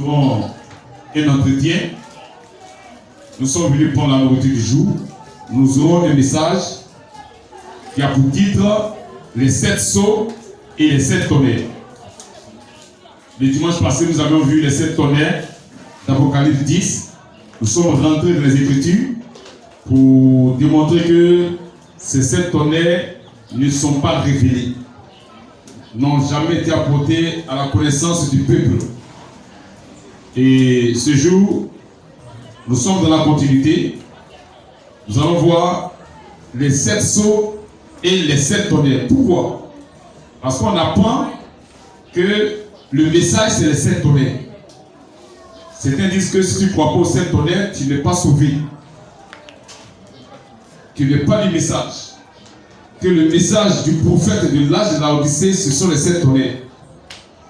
Nous avons un entretien. Nous sommes venus prendre la nourriture du jour. Nous aurons un message qui a pour titre les 7 sceaux et les 7 tonnerres. Le dimanche passé, nous avons vu les 7 tonnerres d'Apocalypse 10. Nous sommes rentrés dans les Écritures pour démontrer que ces 7 tonnerres ne sont pas révélés, n'ont jamais été apportés à la connaissance du peuple. Et ce jour, nous sommes dans la continuité. Nous allons voir les 7 sceaux et les 7 tonnerres. Pourquoi? Parce qu'on apprend que le message, c'est les 7 tonnerres. Certains disent que si tu ne crois pas aux 7 tonnerres, tu n'es pas sauvé. Tu n'es pas du message. Que le message du prophète de l'âge de Laodicée, ce sont les 7 tonnerres.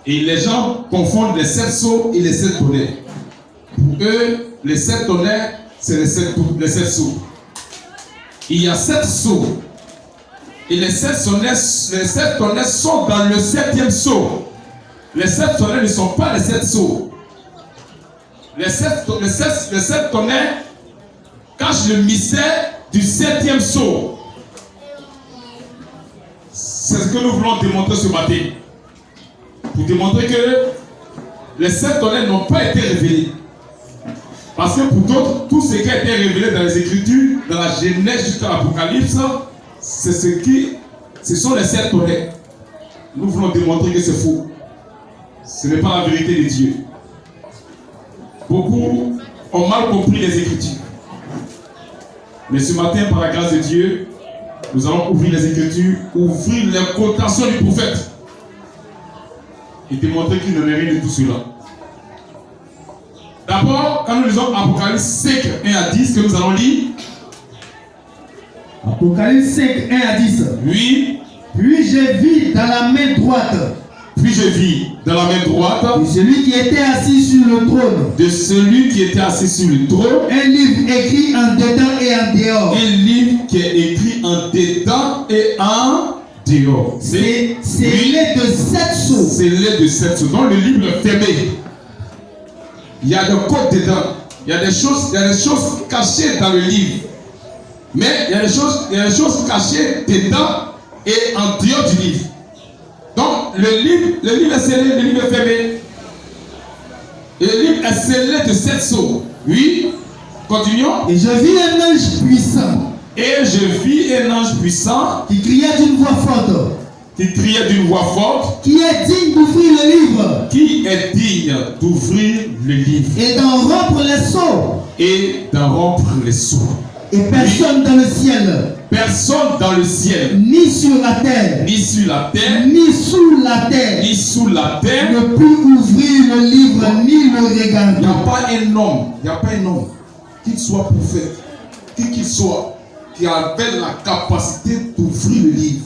Et les gens confondent les 7 sceaux et les 7 tonnerres. Pour eux, les 7 tonnerres, c'est les 7 sceaux. Il y a 7 sceaux. Et les 7 tonnerres sont dans le 7e sceau. Les 7 tonnerres ne sont pas les 7 sceaux. Les 7 tonnerres cachent le mystère du 7e sceau. C'est ce que nous voulons démontrer ce matin. Pour démontrer que les 7 tonnerres n'ont pas été révélés. Parce que pour d'autres, tout ce qui a été révélé dans les Écritures, dans la Genèse jusqu'à l'Apocalypse, ce sont les 7 tonnerres. Nous voulons démontrer que c'est faux. Ce n'est pas la vérité de Dieu. Beaucoup ont mal compris les Écritures. Mais ce matin, par la grâce de Dieu, nous allons ouvrir les Écritures, ouvrir les quotations du prophète et démontrer qu'il n'en est rien de tout cela. D'abord, quand nous lisons Apocalypse 5, 1 à 10, que nous allons lire. Apocalypse 5, 1 à 10. Oui. Puis je vis dans la main droite. Puis je vis dans la main droite de celui qui était assis sur le trône. De celui qui était assis sur le trône. Un livre écrit en dedans et en dehors. Un livre qui est écrit en dedans et en dehors. C'est l'aide de 7 sceaux. C'est l'aide de 7 sceaux. Donc le livre est fermé. Il y a des codes dedans. Il y a des choses cachées dans le livre. Mais il y a des choses cachées dedans et en dehors du livre. Donc le livre est scellé, le livre est fermé. Et le livre est scellé de 7 sceaux. Oui. Continuons. Et je vis un ange puissant. Et je vis un ange puissant qui criait d'une voix forte. Qui est digne d'ouvrir le livre. Qui est digne d'ouvrir le livre. Et d'en rompre les sceaux. Et personne dans le ciel. Personne dans le ciel. Ni sur la terre. Ni sur la terre. Ni sous la terre. Ni sous la terre. Ne peut ouvrir le livre ni le regarder. Il n'y a pas un homme, qu'il soit prophète, qui qu'il soit, qui avait la capacité d'ouvrir le livre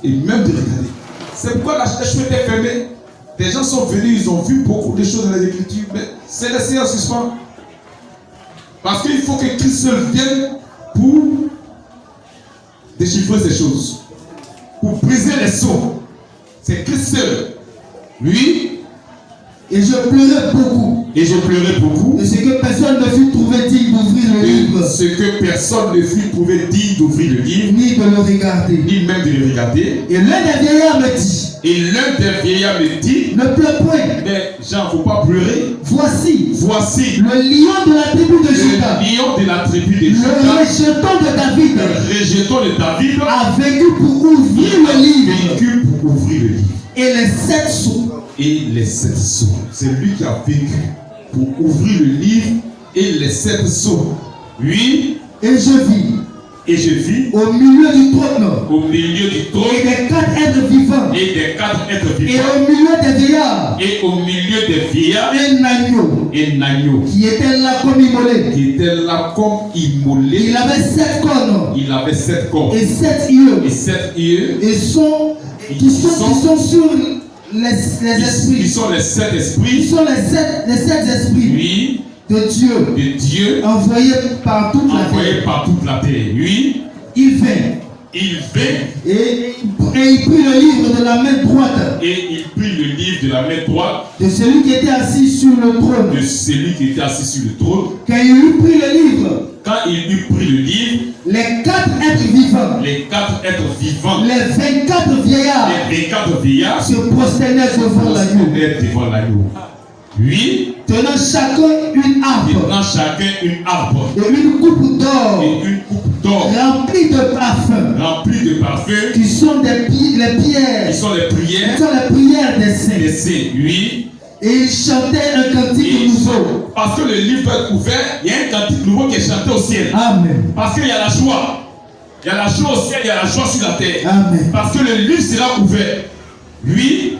et même de regarder. C'est pourquoi la chemin était fermée. Des gens sont venus, ils ont vu beaucoup de choses dans les Écritures, mais c'est laissé en suspens. Parce qu'il faut que Christ seul vienne pour déchiffrer ces choses, pour briser les sceaux. C'est Christ seul. Lui. Et je pleurais beaucoup. De ce que personne ne fut trouvé digne d'ouvrir le livre. Ce que personne ne fut trouvé digne d'ouvrir le livre. Ni de le regarder. Ni même de le regarder. Et l'un des vieillards me dit. Ne pleure point. Mais Jean, il ne faut pas pleurer. Voici. Le lion de la tribu de Juda. Le rejeton de David. A vécu pour ouvrir le livre. Et les 7 sceaux. C'est lui qui a vécu pour ouvrir le livre et les 7 sceaux. Oui. Et je vis. Au milieu du trône. Et des 4 êtres vivants. Et au milieu des vieillards. Un agneau. Qui était là comme immolé. Il avait 7 cornes. Et 7 yeux. Qui sont sur les esprits. Qui sont les 7 esprits. Qui sont les 7 esprits. Oui. De Dieu. Envoyés par toute la terre. Oui. Il vint. il vint et il prit le livre de la main droite. Et il prit le livre de la main droite de celui qui était assis sur le trône. De celui qui était assis sur le trône. Quand il eut pris le livre. Quand il eut pris le livre. Les 4 êtres vivants. Les 4 êtres vivants. Les 24 vieillards. Les 24 vieillards se prosternaient devant l'agneau. Oui. Tenant chacun une harpe. Et une coupe d'or. Remplie de parfums. Qui sont les prières. Qui sont les prières. Des saints. Oui. Et il chantait un cantique nouveau. Parce que le livre peut être ouvert, il y a un cantique nouveau qui est chanté au ciel. Amen. Parce qu'il y a la joie. Il y a la joie au ciel, il y a la joie sur la terre. Amen. Parce que le livre sera ouvert. Oui.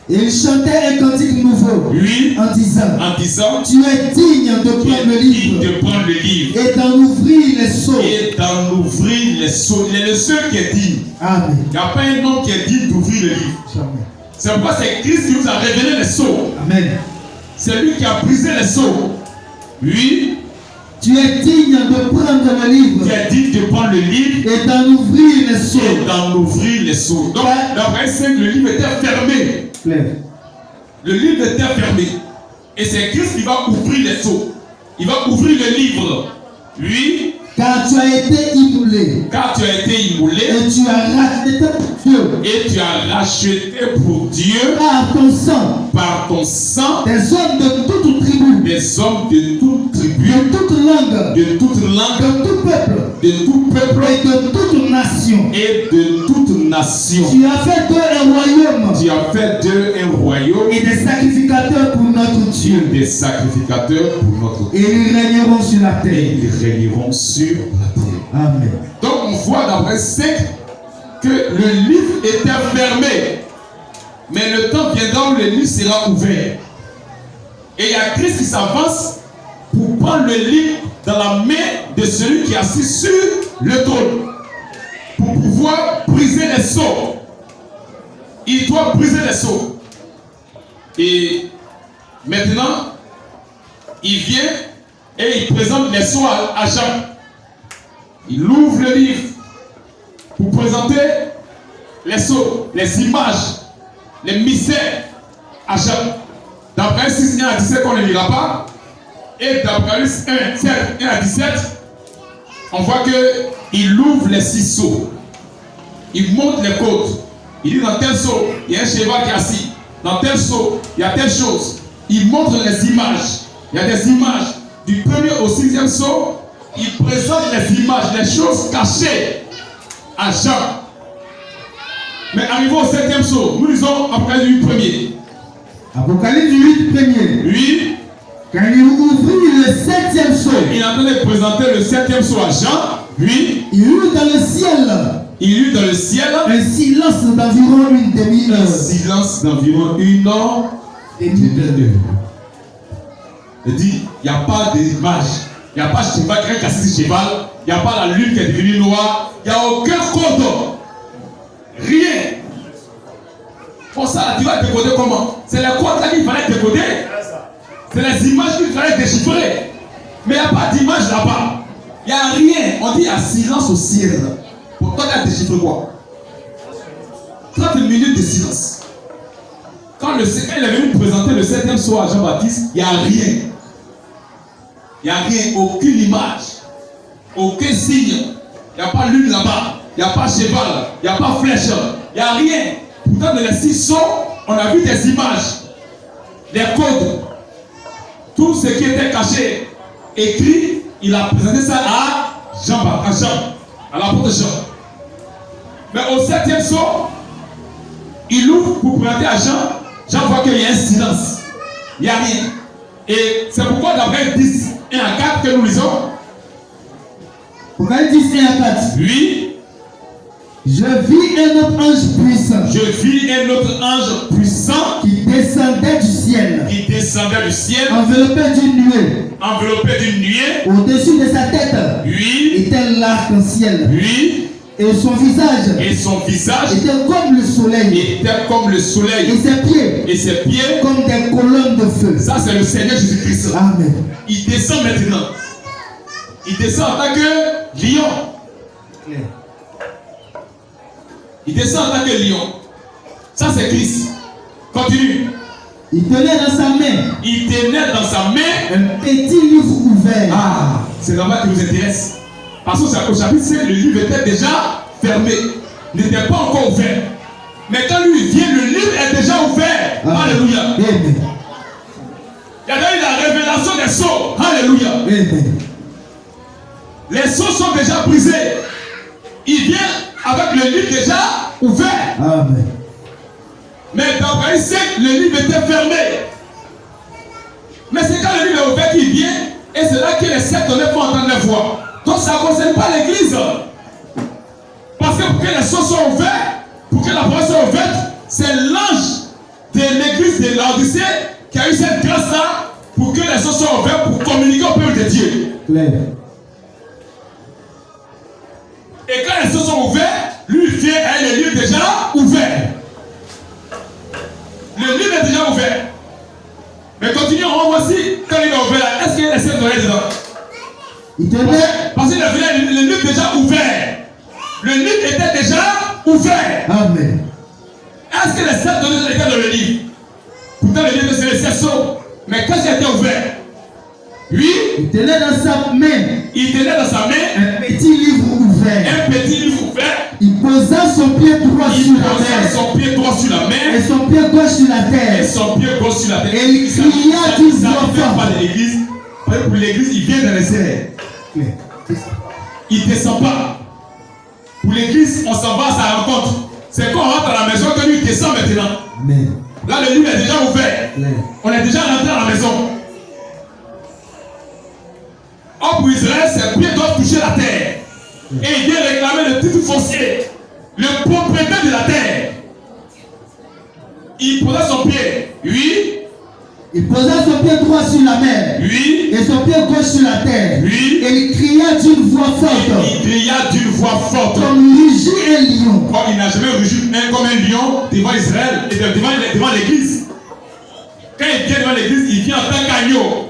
Et il chantait un cantique nouveau. Oui. En disant, tu es digne de prendre le livre. Et d'en ouvrir les sceaux. Il est le seul qui est digne. Amen. Il n'y a pas un homme qui est digne d'ouvrir le livre. Jamais. C'est pourquoi c'est Christ qui nous a révélé les sceaux. Amen. C'est lui qui a brisé les sceaux. Oui. Tu es digne de prendre le livre. Tu es digne de prendre le livre. Et d'en ouvrir les sceaux. Donc, d'après 5, le livre était fermé. Claire. Le livre était fermé. Et c'est Christ qui va ouvrir les sceaux. Il va ouvrir le livre. Oui. Car tu as été immolé. Et tu as racheté pour Dieu. Et tu as racheté pour Dieu. Par ton sang. Des hommes de toute tribu. Des hommes de toute tribu. De toute langue. De toute langue. De tout peuple. De tout peuple. Et de toute nation. Et de toute nation. Tu as fait d'eux un royaume. Tu as fait d'eux un royaume. Et des sacrificateurs pour notre Dieu. Des sacrificateurs pour notre Dieu. Et ils régneront sur la terre. Et ils régneront sur la terre. Amen. Donc on voit d'après 5 que le livre était fermé. Mais le temps viendra où le livre sera ouvert. Et il y a Christ qui s'avance pour prendre le livre dans la main de celui qui est assis sur le trône. Pour pouvoir briser les sceaux. Il doit briser les sceaux. Et maintenant, il vient et il présente les sceaux à Jean. Il ouvre le livre pour présenter les sceaux, les images, les mystères à Jean. D'après 6, 1 à 17 qu'on ne lira pas. Et d'après 1, 7, 1 à 17, on voit qu'il ouvre les 6 sceaux. Il montre les côtes. Il dit dans tel sceau, il y a un cheval qui est assis. Dans tel sceau, il y a telle chose. Il montre les images. Il y a des images. Du 1er au 6e sceau, il présente les images, les choses cachées à Jean. Mais arrivé au 7e sceau, nous lisons Apocalypse 8 premier. Apocalypse 8 premier. Oui. Quand il ouvrit le 7e sceau, il est en train de présenter le 7e sceau à Jean. Oui. Il eut dans le ciel. Un silence d'environ une demi-heure. Un silence d'environ une heure et demie. Il dit, il n'y a pas d'image. Il n'y a pas de cheval, quelqu'un qui a assis sur cheval. Il n'y a pas la lune qui est devenue noire. Il n'y a aucun code. Rien. Pour ça, tu vas décoder comment? C'est les codes là qu'il fallait décoder. C'est les images qu'il fallait déchiffrer. Mais il n'y a pas d'image là-bas. Il n'y a rien. On dit il y a silence au ciel. Pour toi, tu as déchiffré quoi? 30 minutes de silence. Quand il est venu présenter le 7e sceau à Jean-Baptiste, il n'y a rien. Il n'y a rien, aucune image, aucun signe. Il n'y a pas lune là-bas, il n'y a pas cheval, il n'y a pas flèche, il n'y a rien. Pourtant, dans les 6 sceaux, on a vu des images, des codes, tout ce qui était caché, écrit, il a présenté ça à Jean, à l'apôtre Jean. Mais au 7e sceau, il ouvre pour présenter à Jean. Jean voit qu'il y a un silence, il n'y a rien. Et c'est pourquoi d'après 10, 1 à 4 que nous lisons. Pourquoi 10, 1 à 4? Oui. Je vis un autre ange puissant. Qui descendait du ciel. Enveloppé d'une nuée. Au-dessus de sa tête. Oui. Était l'arc-en-ciel. Oui. Et son visage était comme le soleil. Et ses pieds comme des colonnes de feu. Ça, c'est le Seigneur Jésus-Christ. Amen. Il descend maintenant. Il descend en tant que lion. Il descend en tant que lion. Ça, c'est Christ. Continue. Il tenait dans sa main. Il tenait dans sa main un petit livre ouvert. Ah, c'est là-bas qui nous intéresse. Parce qu'au chapitre 5, le livre était déjà fermé. N'était pas encore ouvert. Mais quand lui vient, le livre est déjà ouvert. Alléluia. Amen. Il y a eu la révélation des sceaux. Alléluia. Amen. Les sceaux sont déjà brisés. Il vient avec le livre déjà ouvert. Amen. Mais dans Apocalypse 5, le livre était fermé. Mais c'est quand le livre est ouvert qu'il vient, et c'est là que les sept tonnerres font entendre leur voix. Donc ça ne concerne pas l'église. Parce que pour que les sceaux soient ouverts, pour que la parole soit ouverte, c'est l'ange de l'église de Laodicée qui a eu cette grâce-là pour que les sceaux soient ouverts pour communiquer au peuple de Dieu. Claire. Et quand les sceaux sont ouverts, lui vient et le livre déjà ouvert. Le livre est déjà ouvert. Mais continuons, on voit aussi, quand il est ouvert, est-ce qu'il y a les sept tonnerres dedans? Il tenait. Parce que le livre est déjà ouvert. Le livre était déjà ouvert. Amen. Est-ce que les sept tonnerres étaient dans le livre? Pourtant, le livre, c'est les sept sceaux. Mais quand il était ouvert, lui, il tenait dans sa main. Il tenait dans sa main un petit livre ouvert. Un petit livre ouvert. Il posa son pied droit sur la mer. Son pied droit sur la mer. Et son pied gauche sur la terre. Et son pied gauche sur la terre. Et il cria d'une voix forte. Pas de l'église. Pour l'église, il vient dans les airs. Il ne descend pas. Pour l'église, on s'en va à sa rencontre. C'est quand on rentre à la maison que lui descend maintenant. Amen. Là, le livre est déjà ouvert. Amen. On est déjà rentré à la maison. Or, pour Israël, ses pieds doivent toucher la terre. Et il vient réclamer le titre foncier, le propriétaire de la terre. Il posa son pied. Oui. Il posa son pied droit sur la mer. Oui. Et son pied gauche sur la terre. Oui. Et il cria d'une voix forte. Il cria d'une voix forte. Comme rugit un lion. Comme il n'a jamais rugi comme un lion devant Israël et devant l'église. Quand il vient devant l'église, il vient en tant qu'agneau.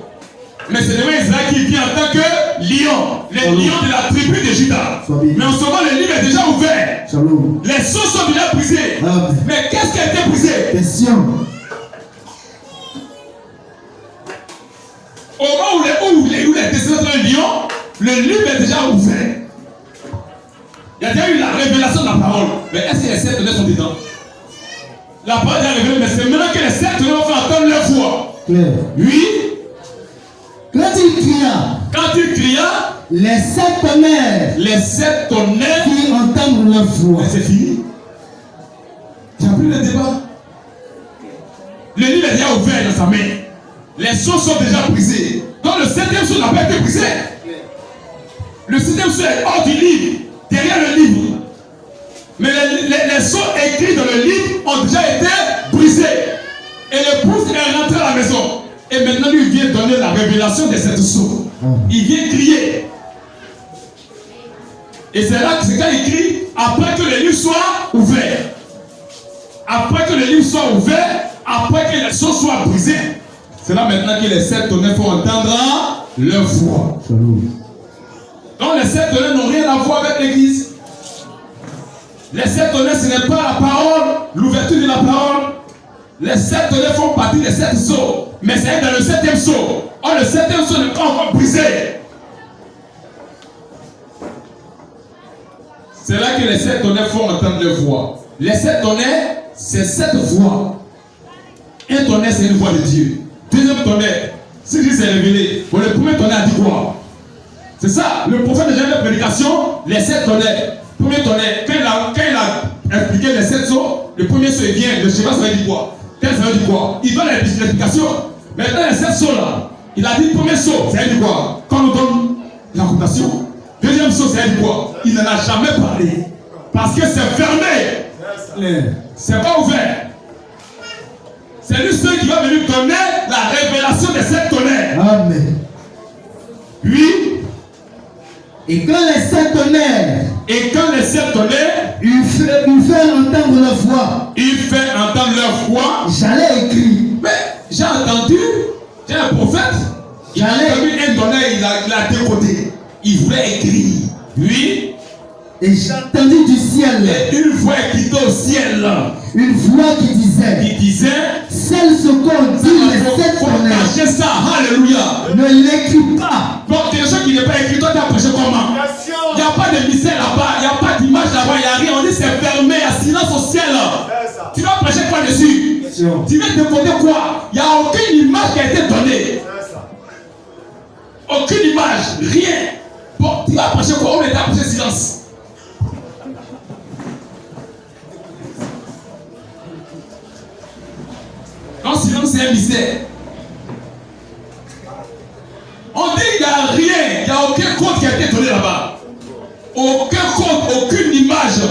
Mais c'est devant Israël qu'il vient en tant que lion. Les lions de la tribu de Juda. Mais en ce moment, le livre est déjà ouvert. Shalom. Les sceaux sont déjà brisés. Amen. Mais qu'est-ce qui a été brisé? Question. Au moment où les descendants d'un lion, le livre est déjà ouvert. Il y a déjà eu la révélation de la parole. Mais est-ce que les sept tonnerres sont dedans? La parole est déjà révélée, mais c'est maintenant que les sept tonnerres vont faire entendre leur voix. Claire. Oui. Quand il cria, les sept tonnerres firent entendre leur voix. Mais c'est fini. Tu n'as plus le débat. Le livre est déjà ouvert dans sa main. Les sceaux sont déjà brisés. Donc le septième sceau n'a pas été brisé. Le septième sceau est hors du livre, derrière le livre. Mais les sceaux écrits dans le livre ont déjà été brisés. Et l'épouse est rentrée à la maison. Et maintenant, lui vient donner la révélation de cette sceau. Il vient crier. Et c'est là que c'est quand il crie, après que le livre soit ouvert. Après que le livre soit ouvert, après que les sceaux soient brisés, c'est là maintenant que les sept tonnerres font entendre leur voix. Donc les sept tonnerres n'ont rien à voir avec l'église. Les sept tonnerres, ce n'est pas la parole, l'ouverture de la parole. Les sept tonnerres font partie des sept sceaux. Mais c'est dans le septième sceau. Or, le septième sceau n'est pas encore brisé. C'est là que les sept tonnerres font entendre leur voix. Les sept tonnerres, c'est sept voix. Un tonnerre, c'est une voix de Dieu. Deuxième tonnerre, si Dieu s'est révélé, bon, le premier tonnerre a dit quoi? C'est ça, le prophète déjà de la prédication, les sept tonnerres. Premier tonnerre, quand il a expliqué les sept sceaux, le premier sceau, il vient, le cheval, ça veut dire quoi? Quel ça veut dire quoi? Il donne l'explication. Maintenant, les sept sceaux là, il a dit premier sceau, ça veut dire quoi? Quand on nous donne la cotation. Deuxième sceau, ça veut dire quoi? Il n'en a jamais parlé. Parce que c'est fermé. C'est pas ouvert. C'est lui seul qui va venir donner la révélation de sept tonnerres. Amen. Oui. Et quand les sept tonnerres lui fait entendre leur voix, il fait entendre leur voix. J'allais écrire. Mais j'ai entendu, j'ai un prophète, il a entendu un tonnerre, il a décodé. Il voulait écrire. Oui. Et j'entendis du ciel. Et une voix écrite au ciel. Une voix qui disait. Celle ce qu'on dit les sept tonnerres. Cacher ça. Alléluia. Ne l'écris pas. Donc quelque chose qui n'est pas écrit, toi tu as prêché comment? Il n'y a pas de mystère là-bas, il n'y a pas d'image là-bas, il n'y a rien. On dit c'est fermé, il y a silence au ciel. Tu dois prêcher quoi dessus? Tu viens de demander quoi? Il n'y a aucune image qui a été donnée. Aucune image, rien. Bon, tu vas prêcher quoi? On est à prêcher silence. Donc silence c'est un mystère. On dit qu'il n'y a rien, il n'y a aucun code qui a été donné là-bas. Aucun code, aucune image.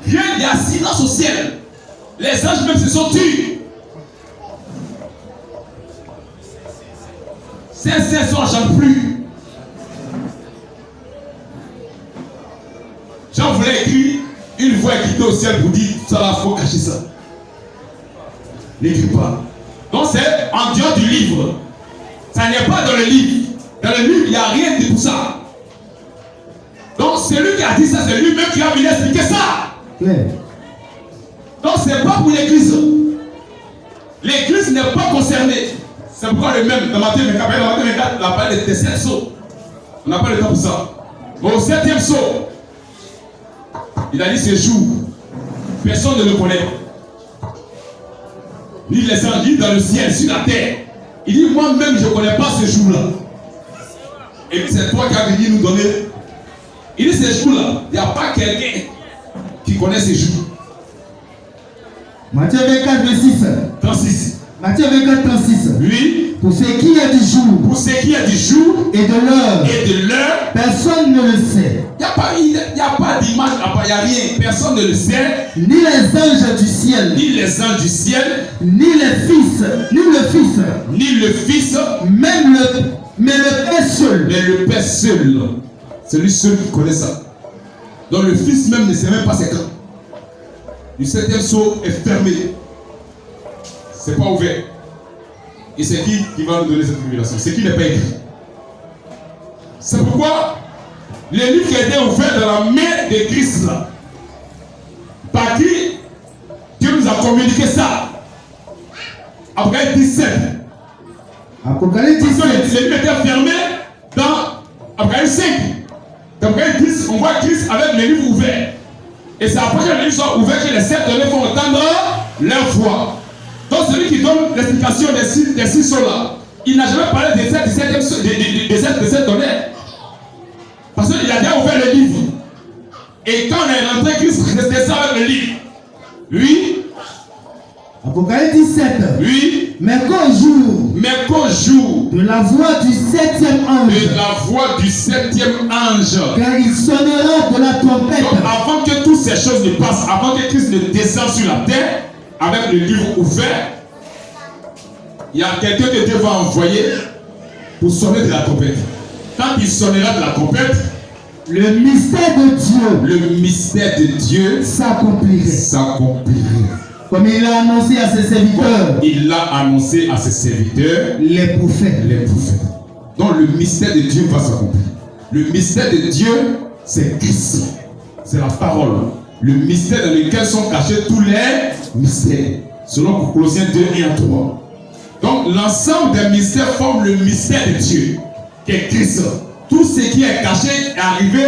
Rien, il y a silence au ciel. Les anges même se sont tus. Ces saints sont n'en plus. Jean voulait écrire une voix qui au ciel vous dit ça va, faut cacher ça. N'écris pas. Donc c'est en dehors du livre. Ça n'est pas dans le livre. Dans le livre, il n'y a rien de tout ça. Donc celui qui a dit ça, c'est lui-même qui a venu expliquer ça. Donc c'est pas pour l'église. L'église n'est pas concernée. C'est pourquoi le même, dans Matthieu 24, on parle des 7 sceaux. On n'a pas le temps pour ça. Mais au 7e sceau, il a dit ce jour, personne ne le connaît. Ni les anges, ni dans le ciel, sur la terre. Il dit moi-même, je ne connais pas ce jour-là. Et puis c'est toi qui as venu nous donner. Il dit ce jour-là, il n'y a pas quelqu'un qui connaît ce jour. Matthieu 24, 26. 36. Matthieu 24, 36. Oui. Pour ce qui est du jour. Pour ce qui est du jour. Et de l'heure. Et de l'heure. Personne ne le sait. Il n'y a pas d'image, il n'y a rien. Personne ne le sait. Ni les anges du ciel. Ni les anges du ciel. Ni les fils. Ni le fils. Ni le fils. Mais le Père seul. Mais le Père seul. C'est lui seul qui connaît ça. Donc le fils même ne sait même pas c'est quand. Le 7e sceau est fermé. C'est pas ouvert. Et c'est qui va nous donner cette révélation? C'est qui n'est pas écrit. C'est pourquoi le livre qui a été ouvert dans la main de Christ là, par qui Dieu nous a communiqué ça. Apocalypse 17. Apocalypse 17. Le livre était fermé dans Apocalypse 5. Dans Apocalypse 10, on voit Christ avec le livre ouvert. Et c'est après que le livre soit ouvert que les 7 donnés vont entendre leur voix. Donc celui qui donne l'explication des 6 sceaux là, il n'a jamais parlé des 7 donnés. Parce qu'il a déjà ouvert le livre. Et quand on est rentré, Christ restait ça avec le livre. Oui. Apocalypse 17. Oui. Mais qu'au jour de la voix du 7e ange. De la voix du 7e ange. Car il sonnera de la trompette. Donc avant que toutes ces choses ne passent, avant que Christ ne descende sur la terre, avec le livre ouvert, il y a quelqu'un que Dieu va envoyer pour sonner de la trompette. Quand il sonnera de la trompette, le mystère de Dieu s'accomplirait. Comme il l'a annoncé à ses serviteurs. Il l'a annoncé à ses serviteurs. Les prophètes. Donc le mystère de Dieu va s'accomplir. Le mystère de Dieu, c'est Christ. C'est la parole. Le mystère dans lequel sont cachés tous les mystères. Selon Colossiens 2 et 3. Donc l'ensemble des mystères forment le mystère de Dieu, qui est Christ. Tout ce qui est caché est arrivé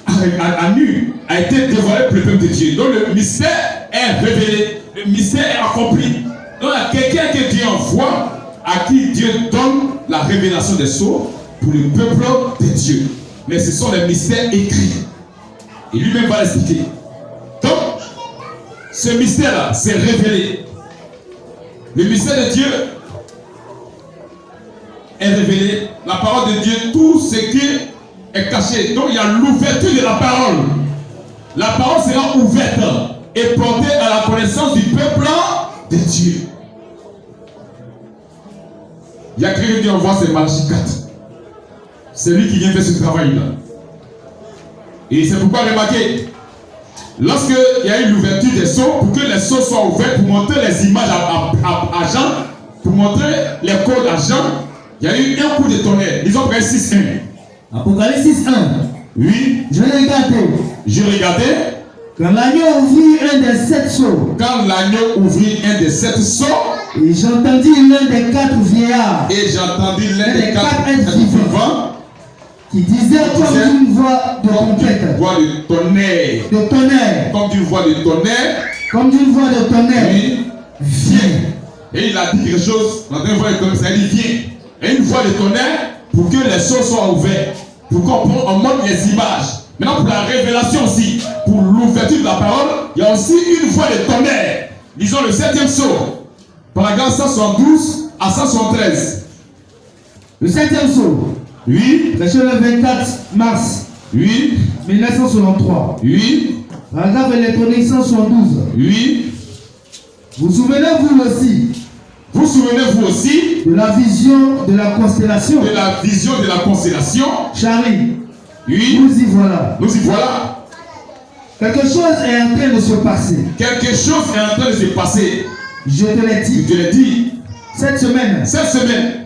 à nu, a été dévoilé pour le peuple de Dieu. Donc le mystère est révélé, le mystère est accompli. Donc il y a quelqu'un que Dieu envoie, à qui Dieu donne la révélation des sceaux pour le peuple de Dieu. Mais ce sont les mystères écrits. Et lui-même va l'expliquer. Donc, ce mystère-là, c'est révélé. Le mystère de Dieu est révélé. La parole de Dieu, tout ce qui est caché. Donc, il y a l'ouverture de la parole. La parole sera ouverte et portée à la connaissance du peuple de Dieu. Il y a quelqu'un qui envoie ses Malachie 4. C'est lui qui vient faire ce travail-là. Et c'est pourquoi remarquez, lorsqu'il y a eu l'ouverture des sceaux, pour que les sceaux soient ouverts, pour montrer les images à Jean, pour montrer les codes à Jean, il y a eu un coup de tonnerre. Ils ont pris 6-1. Apocalypse 6-1. Oui. Je l'ai regardé. Je regardais. Quand l'agneau ouvrit un des 7 sceaux. Quand l'agneau ouvrit un des 7 sceaux. Et j'entendis l'un des 4 vieillards. Et j'entendis l'un des 4 êtres vivants. Qui disait comme une voix de trompette. Comme une voix de tonnerre. De tonnerre. Comme d'une voix de tonnerre. Comme d'une voix de tonnerre. Oui. Viens. Et il a dit quelque chose. Dans une voix de tonnerre, ça dit viens. Et une voix de tonnerre pour que les sceaux soient ouverts. Pour qu'on montre les images. Maintenant, pour la révélation aussi, pour l'ouverture de la parole, il y a aussi une voix de tonnerre. Disons le 7e sceau. Paragraphe 172 à 173. Le 7e sceau. Oui. Prêché le 24 mars. Oui. 1963. Oui. Paragraphe électronique 172. Oui. Vous souvenez-vous aussi? Vous souvenez-vous aussi de la vision de la constellation? De la vision de la constellation. Charlie. Oui. Nous y voilà. Nous y voilà. Quelque chose est en train de se passer. Quelque chose est en train de se passer. Je te l'ai dit. Je te l'ai dit. Cette semaine. Cette semaine.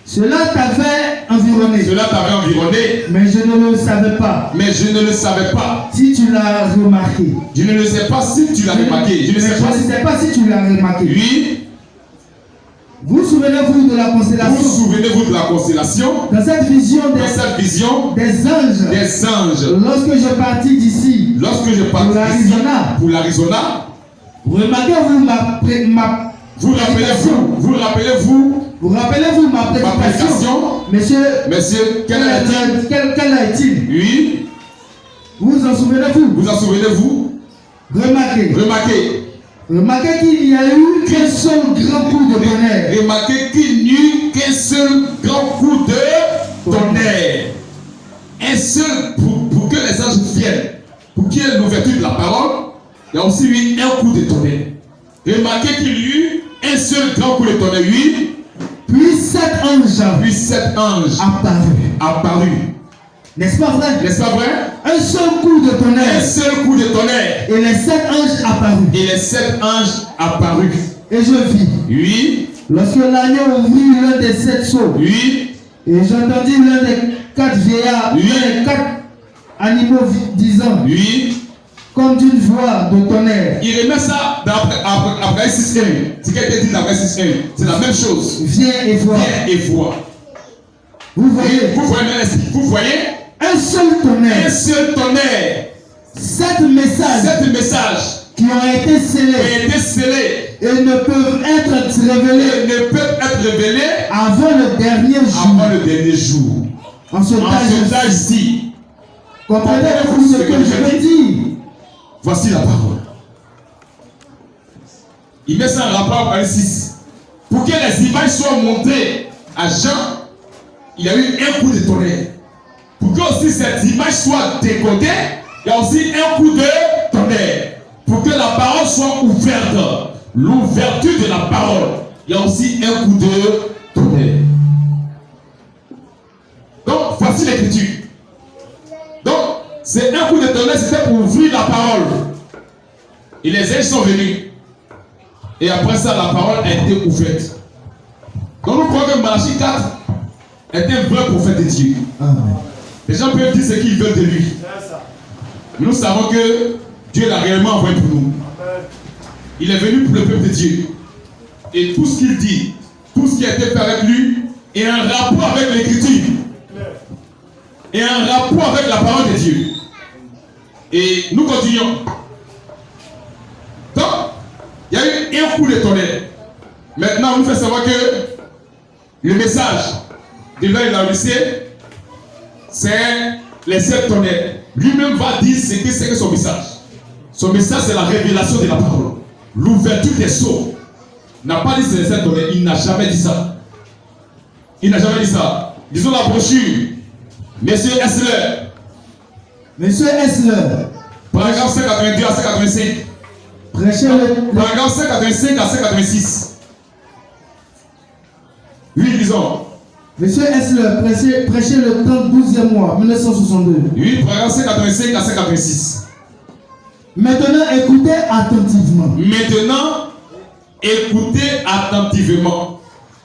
Cela t'avait environné. Cela t'avait environné. Mais je ne le savais pas. Mais je ne le savais pas. Si tu l'as remarqué. Je ne le sais pas si tu l'as remarqué. Je ne sais pas si tu l'as remarqué. Oui. Vous souvenez-vous de la constellation? Vous souvenez-vous de la constellation? Dans cette vision des anges. Des anges. Lorsque je partis d'ici. Lorsque je partis d'ici. Pour l'Arizona. Remarquez-vous Vous rappelez-vous ma prédication? Monsieur, quelle est-il? Oui. Vous en souvenez-vous? Vous en souvenez-vous? Remarquez qu'il n'y a eu qu'un seul grand coup de tonnerre. Remarquez qu'il n'y a eu qu'un seul grand coup de tonnerre. Un seul pour que les anges viennent. Pour qu'il y ait l'ouverture de la parole, il y a aussi eu un coup de tonnerre. Remarquez qu'il y a eu un seul grand coup de tonnerre, oui. Puis 7 anges apparus. N'est-ce pas vrai? Un seul coup de tonnerre. Et les 7 anges apparus. Et je vis. Oui. Lorsque l'agneau ouvrit l'un des 7 sceaux. Oui. Et j'entendis l'un des 4 vieillards. Oui. L'un des 4 animaux disant. Oui. Comme d'une voix de tonnerre. Il remet ça après 6.1. C'est ce qui a été dit dans 6.1. C'est la même chose. Viens et vois. Vous voyez un seul tonnerre. 7 messages qui ont été scellés et ne peuvent être révélés avant le dernier jour. En ce temps-ci. Comprenez-vous ce que je veux dire? Voici la parole. Il met ça en rapport avec 6. Pour que les images soient montrées à Jean, il y a eu un coup de tonnerre. Pour que aussi cette image soit décodée, il y a aussi un coup de tonnerre. Pour que la parole soit ouverte, l'ouverture de la parole, il y a aussi un coup de tonnerre. Donc, voici l'écriture. Donc, c'est un coup de tonnerre, c'était pour ouvrir la parole. Et les anges sont venus. Et après ça, la parole a été ouverte. Donc, nous croyons que Malachie 4 est un vrai prophète de Dieu. Amen. Les gens peuvent dire ce qu'ils veulent de lui. Nous savons que Dieu l'a réellement envoyé pour nous. Il est venu pour le peuple de Dieu. Et tout ce qu'il dit, tout ce qui a été fait avec lui, est un rapport avec l'écriture. Et un rapport avec la parole de Dieu. Et nous continuons. Donc, il y a eu un coup de tonnerre. Maintenant, on nous fait savoir que le message de l'Odyssée, c'est les 7 tonnerres. Lui-même va dire ce que c'est que son message. Son message, c'est la révélation de la parole. L'ouverture des sceaux. Il n'a pas dit c'est les 7 tonnerres. Il n'a jamais dit ça. Disons la brochure. Monsieur Essler. Paragraphe 182 à 185. Paragraphe 185 à 186. Oui, disons. Monsieur Essler, prêchez le 12e mois, 1962. Oui, paragraphe 185 à 186. Maintenant, écoutez attentivement.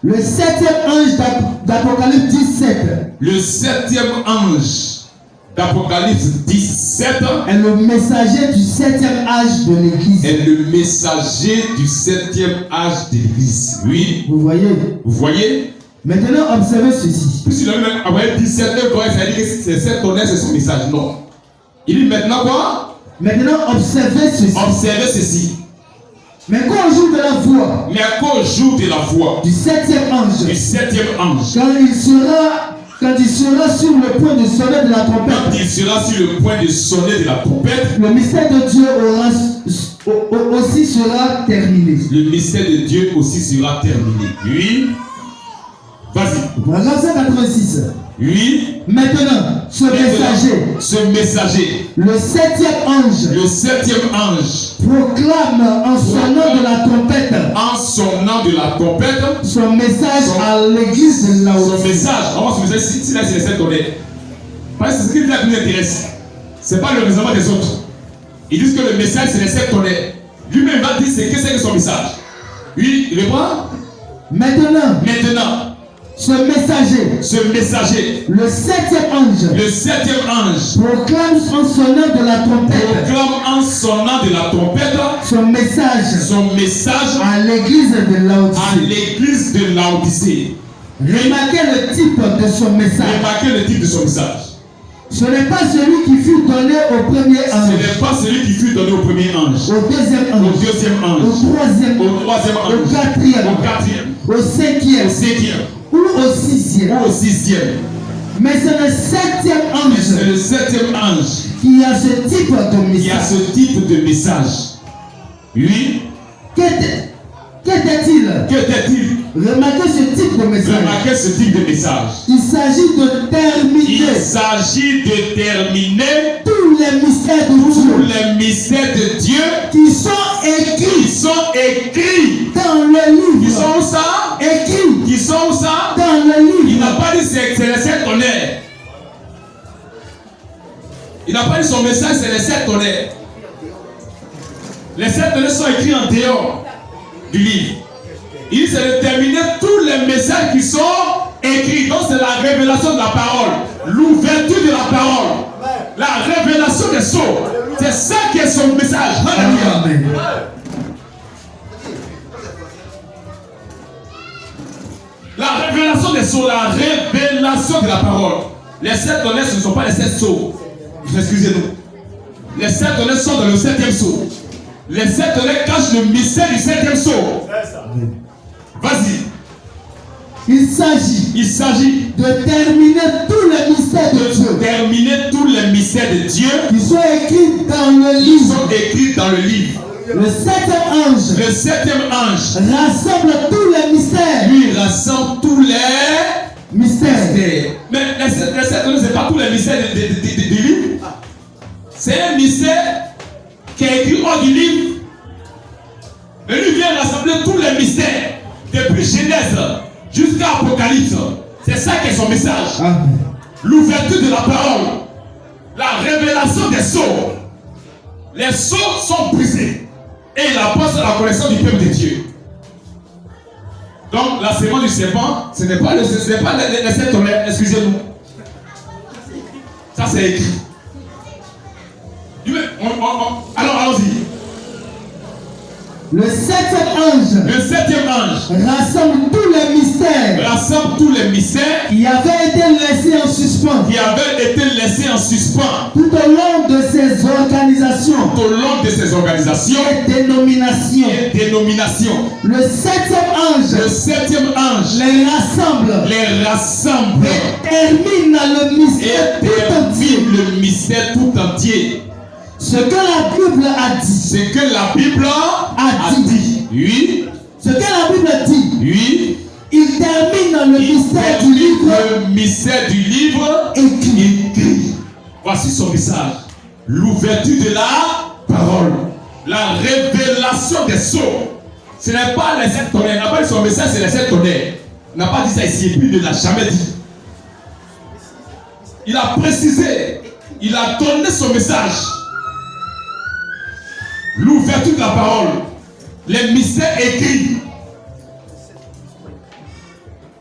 Le 7e ange d'Apocalypse 17. Le 7e ange d'Apocalypse 17 est le messager du 7e âge de l'Église. Est le messager du 7e âge de l'Église. Oui. Vous voyez? Vous voyez? Maintenant, observez ceci. Puisqu'il a même envoyé 17 heures, ça dit que c'est 7 tonnerres, c'est son message. Non. Il dit maintenant quoi? Maintenant, observez ceci. Observez ceci. Mais quand on joue de la voix, mais qu'au jour de la voix du 7e ange, quand il sera sur le point de sonner de la trompette, quand il sera sur le point de sonner de la trompette, le mystère de Dieu aussi sera terminé. Le mystère de Dieu aussi sera terminé. Oui. Vas-y. Voilà 186. Oui. Maintenant, ce messager, le 7e ange, proclame en sonnant de la trompette, son message à l'église de Laodicée. Son message, son message, si là c'est les 7 tonnerres. Parce que ce qui nous intéresse, c'est pas le raisonnement des autres. Ils disent que le message c'est les 7 tonnerres. Lui-même va dire c'est que son message. Oui, il répond. Maintenant, ce messager, le 7e ange, proclame en sonnant de la trompette, son message à l'église de Laodicée. Remarquez le type de son message. Ce n'est pas celui qui fut donné au premier ange. Au deuxième ange. Au troisième ange. Au quatrième. Au cinquième. Ou au sixième. Mais c'est le 7e ange. Qui a ce type de message. Oui. Qu'était-il? Remarquez ce type de message. Il s'agit de terminer tous les mystères de Dieu qui sont écrits dans le livre. Qui sont où ça? Écrits. Qui sont où ça? Dans le livre. Il n'a pas dit c'est les 7 tonnerres. Il n'a pas dit son message c'est les 7 tonnerres. Les 7 tonnerres sont écrits en dehors du livre. Il c'est de terminer tous les messages qui sont écrits. Donc c'est la révélation de la parole, l'ouverture de la parole, la révélation des sceaux. C'est ça qui est son message. Amen. La révélation des sceaux, la révélation de la parole. Les 7 tonnerres, ce ne sont pas les 7 sceaux. Excusez-nous. Les 7 tonnerres sont dans le 7e sceau. Les 7 tonnerres cachent le mystère du 7e sceau. Vas-y. Il s'agit de terminer tous les mystères de Dieu. Qui sont écrits dans le livre. Le 7e ange rassemble tous les mystères. Lui rassemble tous les mystères. Mais les 7 tonnerres, ce n'est pas tous les mystères du livre. C'est un mystère qui est écrit hors du livre. Et lui vient rassembler tous les mystères. Depuis Genèse jusqu'à Apocalypse. C'est ça qui est son message. Amen. L'ouverture de la parole. La révélation des sceaux. Les sceaux sont brisés. Et il apporte la connaissance du peuple de Dieu. Donc la sémence du serpent, ce n'est pas les 7 tonnerres. Excusez-nous. Ça c'est écrit. Alors allons-y. Le 7e ange rassemble tous les mystères qui avaient été laissés en suspens tout au long de ces organisations et dénominations. Le 7e ange les rassemble et termine le mystère tout entier. Ce que la Bible a dit. Oui. Ce que la Bible dit. Oui. Il termine le mystère du livre écrit. Voici son message. L'ouverture de la parole. La révélation des sceaux. Ce n'est pas les 7 tonnerres. Il n'a pas dit son message, c'est les 7 tonnerres. Il n'a pas dit ça ici et puis il ne l'a jamais dit. Il a précisé. Il a donné son message. L'ouverture de la parole, les mystères écrits.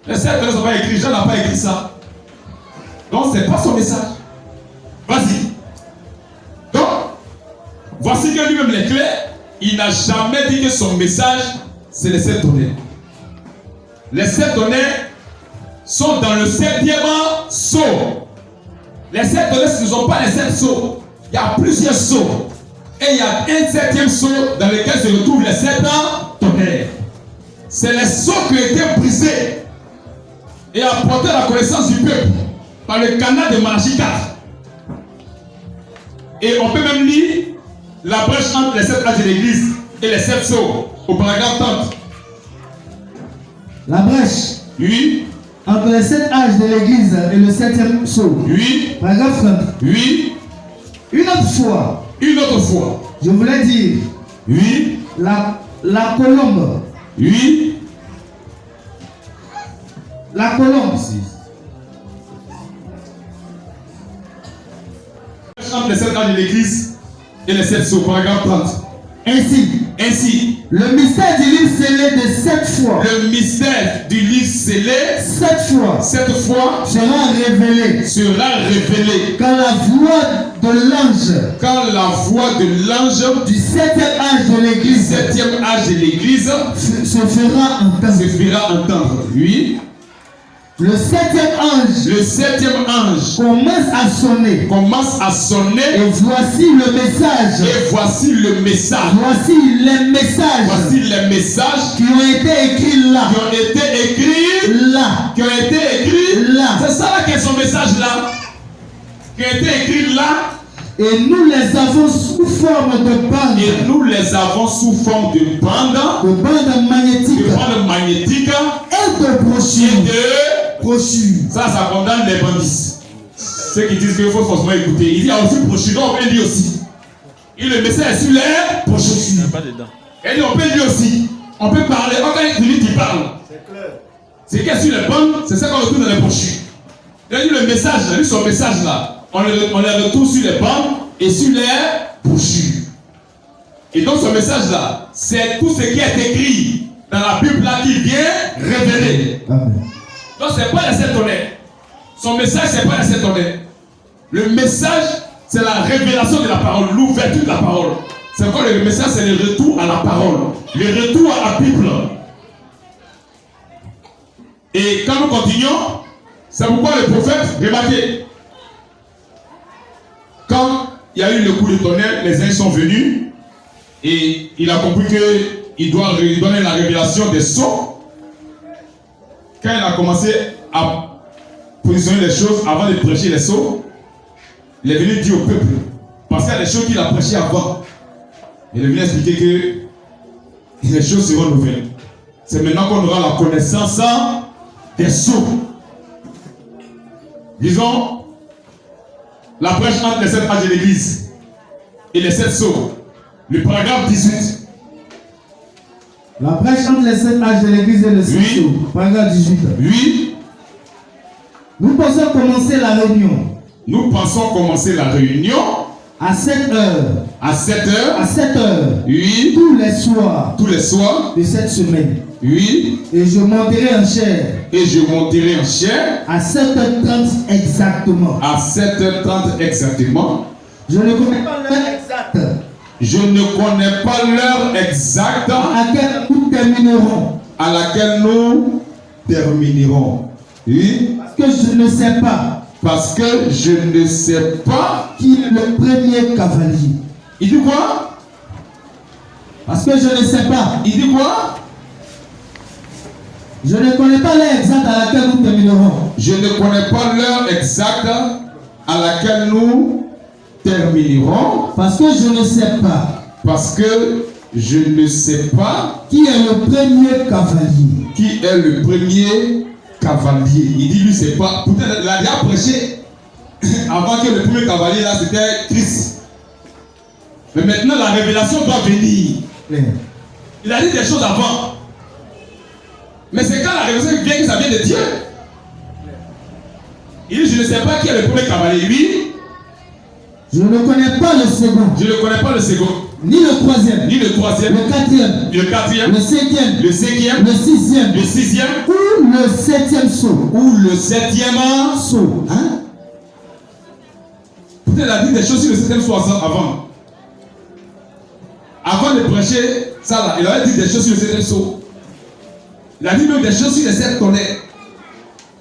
Les 7 tonnerres ne sont pas écrits, Jean n'a pas écrit ça. Donc ce n'est pas son message. Vas-y. Donc, voici que lui-même les clés, il n'a jamais dit que son message, c'est les 7 tonnerres. Les 7 tonnerres sont dans le 7e sceau. Les 7 tonnerres, ce ne sont pas les 7 sceaux. Il y a plusieurs sceaux. Et il y a un 7e sceau dans lequel se retrouvent les 7 tonnerres. C'est les sceaux qui ont été brisés et apportés à la connaissance du peuple par le canal de Malachie 4. Et on peut même lire la brèche entre les 7 âges de l'église et les 7 sceaux au paragraphe 30. La brèche. Oui. Entre les 7 âges de l'église et le 7e sceau. Oui. Paragraphe 30. Oui. Une autre fois. Une autre fois. Je voulais dire. Oui. La colombe. Oui. La colombe. Entre les 7 âges de l'église et les 7 sceaux, paragraphe 30. Ainsi, le mystère du livre scellé de 7 fois. Le mystère du livre scellé 7 fois. 7 fois sera révélé. Quand la voix de l'ange. Du 7e âge de l'église. 7e âge de l'église se fera entendre. Oui. Le 7e ange commence à sonner. Et voici le message. Voici les messages qui ont été écrits là. C'est ça là qui est son message là. Qui a été écrit là. Et nous les avons sous forme de bande. De bande magnétique. Et de brochures. Ça condamne les bandits. Ceux qui disent qu'il faut forcément écouter. Il dit aussi brochure, on peut lire aussi. Et le message est sur les brochures. Et on peut lire aussi. On peut parler. Quand il dit qu'il parle. C'est clair. C'est qu'il y a sur les bandes, c'est ça qu'on retrouve dans les brochures. Il a dit le message, il a dit son message là. On les retrouve sur les bandes et sur les brochures. Et donc ce message là, c'est tout ce qui est écrit dans la Bible là qui vient révéler. Amen. Donc c'est pas les 7 tonnerres. Son message c'est pas les 7 tonnerres. Le message c'est la révélation de la parole, l'ouverture de la parole. C'est quoi le message? C'est le retour à la parole, le retour à la Bible. Et quand nous continuons, c'est pourquoi le prophète, remarquez, quand il y a eu le coup de tonnerre, les uns sont venus et il a compris qu'il doit donner la révélation des sceaux. Quand il a commencé à positionner les choses avant de prêcher les sceaux, il est venu dire au peuple, parce qu'il y a des choses qu'il a prêchées avant. Il est venu expliquer que les choses seront nouvelles. C'est maintenant qu'on aura la connaissance des sceaux. Disons, la prêche entre les 7 âges de l'église et les 7 sceaux. Le paragraphe 18. La prêche entre les 7 âges de l'église et les 7 sceaux. Paragraphe 18. Oui. Nous pensons commencer la réunion. À 7 heures. À 7 heures. À 7 heures. Oui. Tous les soirs. De cette semaine. Oui. Et je monterai en chair. À 7h30 exactement. À 7h30 exactement. Je ne connais pas l'heure exacte. À laquelle nous terminerons. Oui. Parce que je ne sais pas qui est le premier cavalier. Il dit quoi? Parce que je ne sais pas. Il dit quoi? Je ne connais pas l'heure exacte à laquelle nous terminerons. Je ne connais pas l'heure exacte à laquelle nous terminerons. Parce que je ne sais pas. Parce que je ne sais pas qui est le premier cavalier. Qui est le premier cavalier? Il dit lui c'est pas. Peut-être il a déjà prêché avant que le premier cavalier là c'était Christ. Mais maintenant la révélation doit venir. Il a dit des choses avant. Mais c'est quand la révélation vient que ça vient de Dieu. Il dit je ne sais pas qui est le premier cavalier. Oui. Je ne connais pas le second. Je ne connais pas le second. Ni le troisième. Ni le troisième. Le quatrième. Le quatrième. Le cinquième. Le cinquième. Le sixième. Le sixième. Ou le septième saut. Ou le septième saut. Hein? Écoutez, il a dit des choses sur le 7e sceau avant. Avant de prêcher ça là, il avait dit des choses sur le 7e sceau. Il a dit même des choses sur les 7 tonnerres.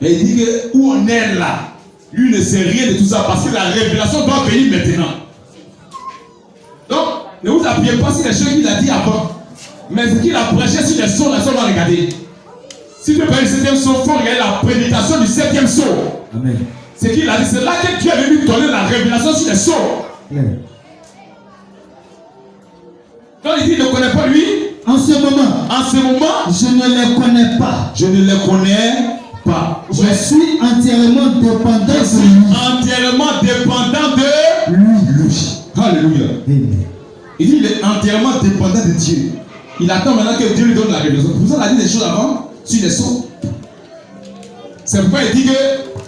Et il dit que où on est là, lui ne sait rien de tout ça parce que la révélation doit venir maintenant. Donc, ne vous appuyez pas sur les choses qu'il a dit avant. Mais ce qu'il a prêché sur les sceaux, les sceaux vont regarder. Si tu veux parler du 7e sceau, il faut regarder la prédication du 7e sceau. Amen. Ce qu'il a dit, c'est là que Dieu est venu donner la révélation sur les sceaux. Amen. Quand il dit qu'il ne connaît pas lui, en ce moment, je ne les connais pas. Je ne les connais pas. Je suis entièrement dépendant de lui. Entièrement dépendant de lui. Alléluia. Amen. Il dit qu'il est entièrement dépendant de Dieu. Il attend maintenant que Dieu lui donne la révélation. Pour ça, il a dit des choses avant sur les sceaux. C'est pourquoi il dit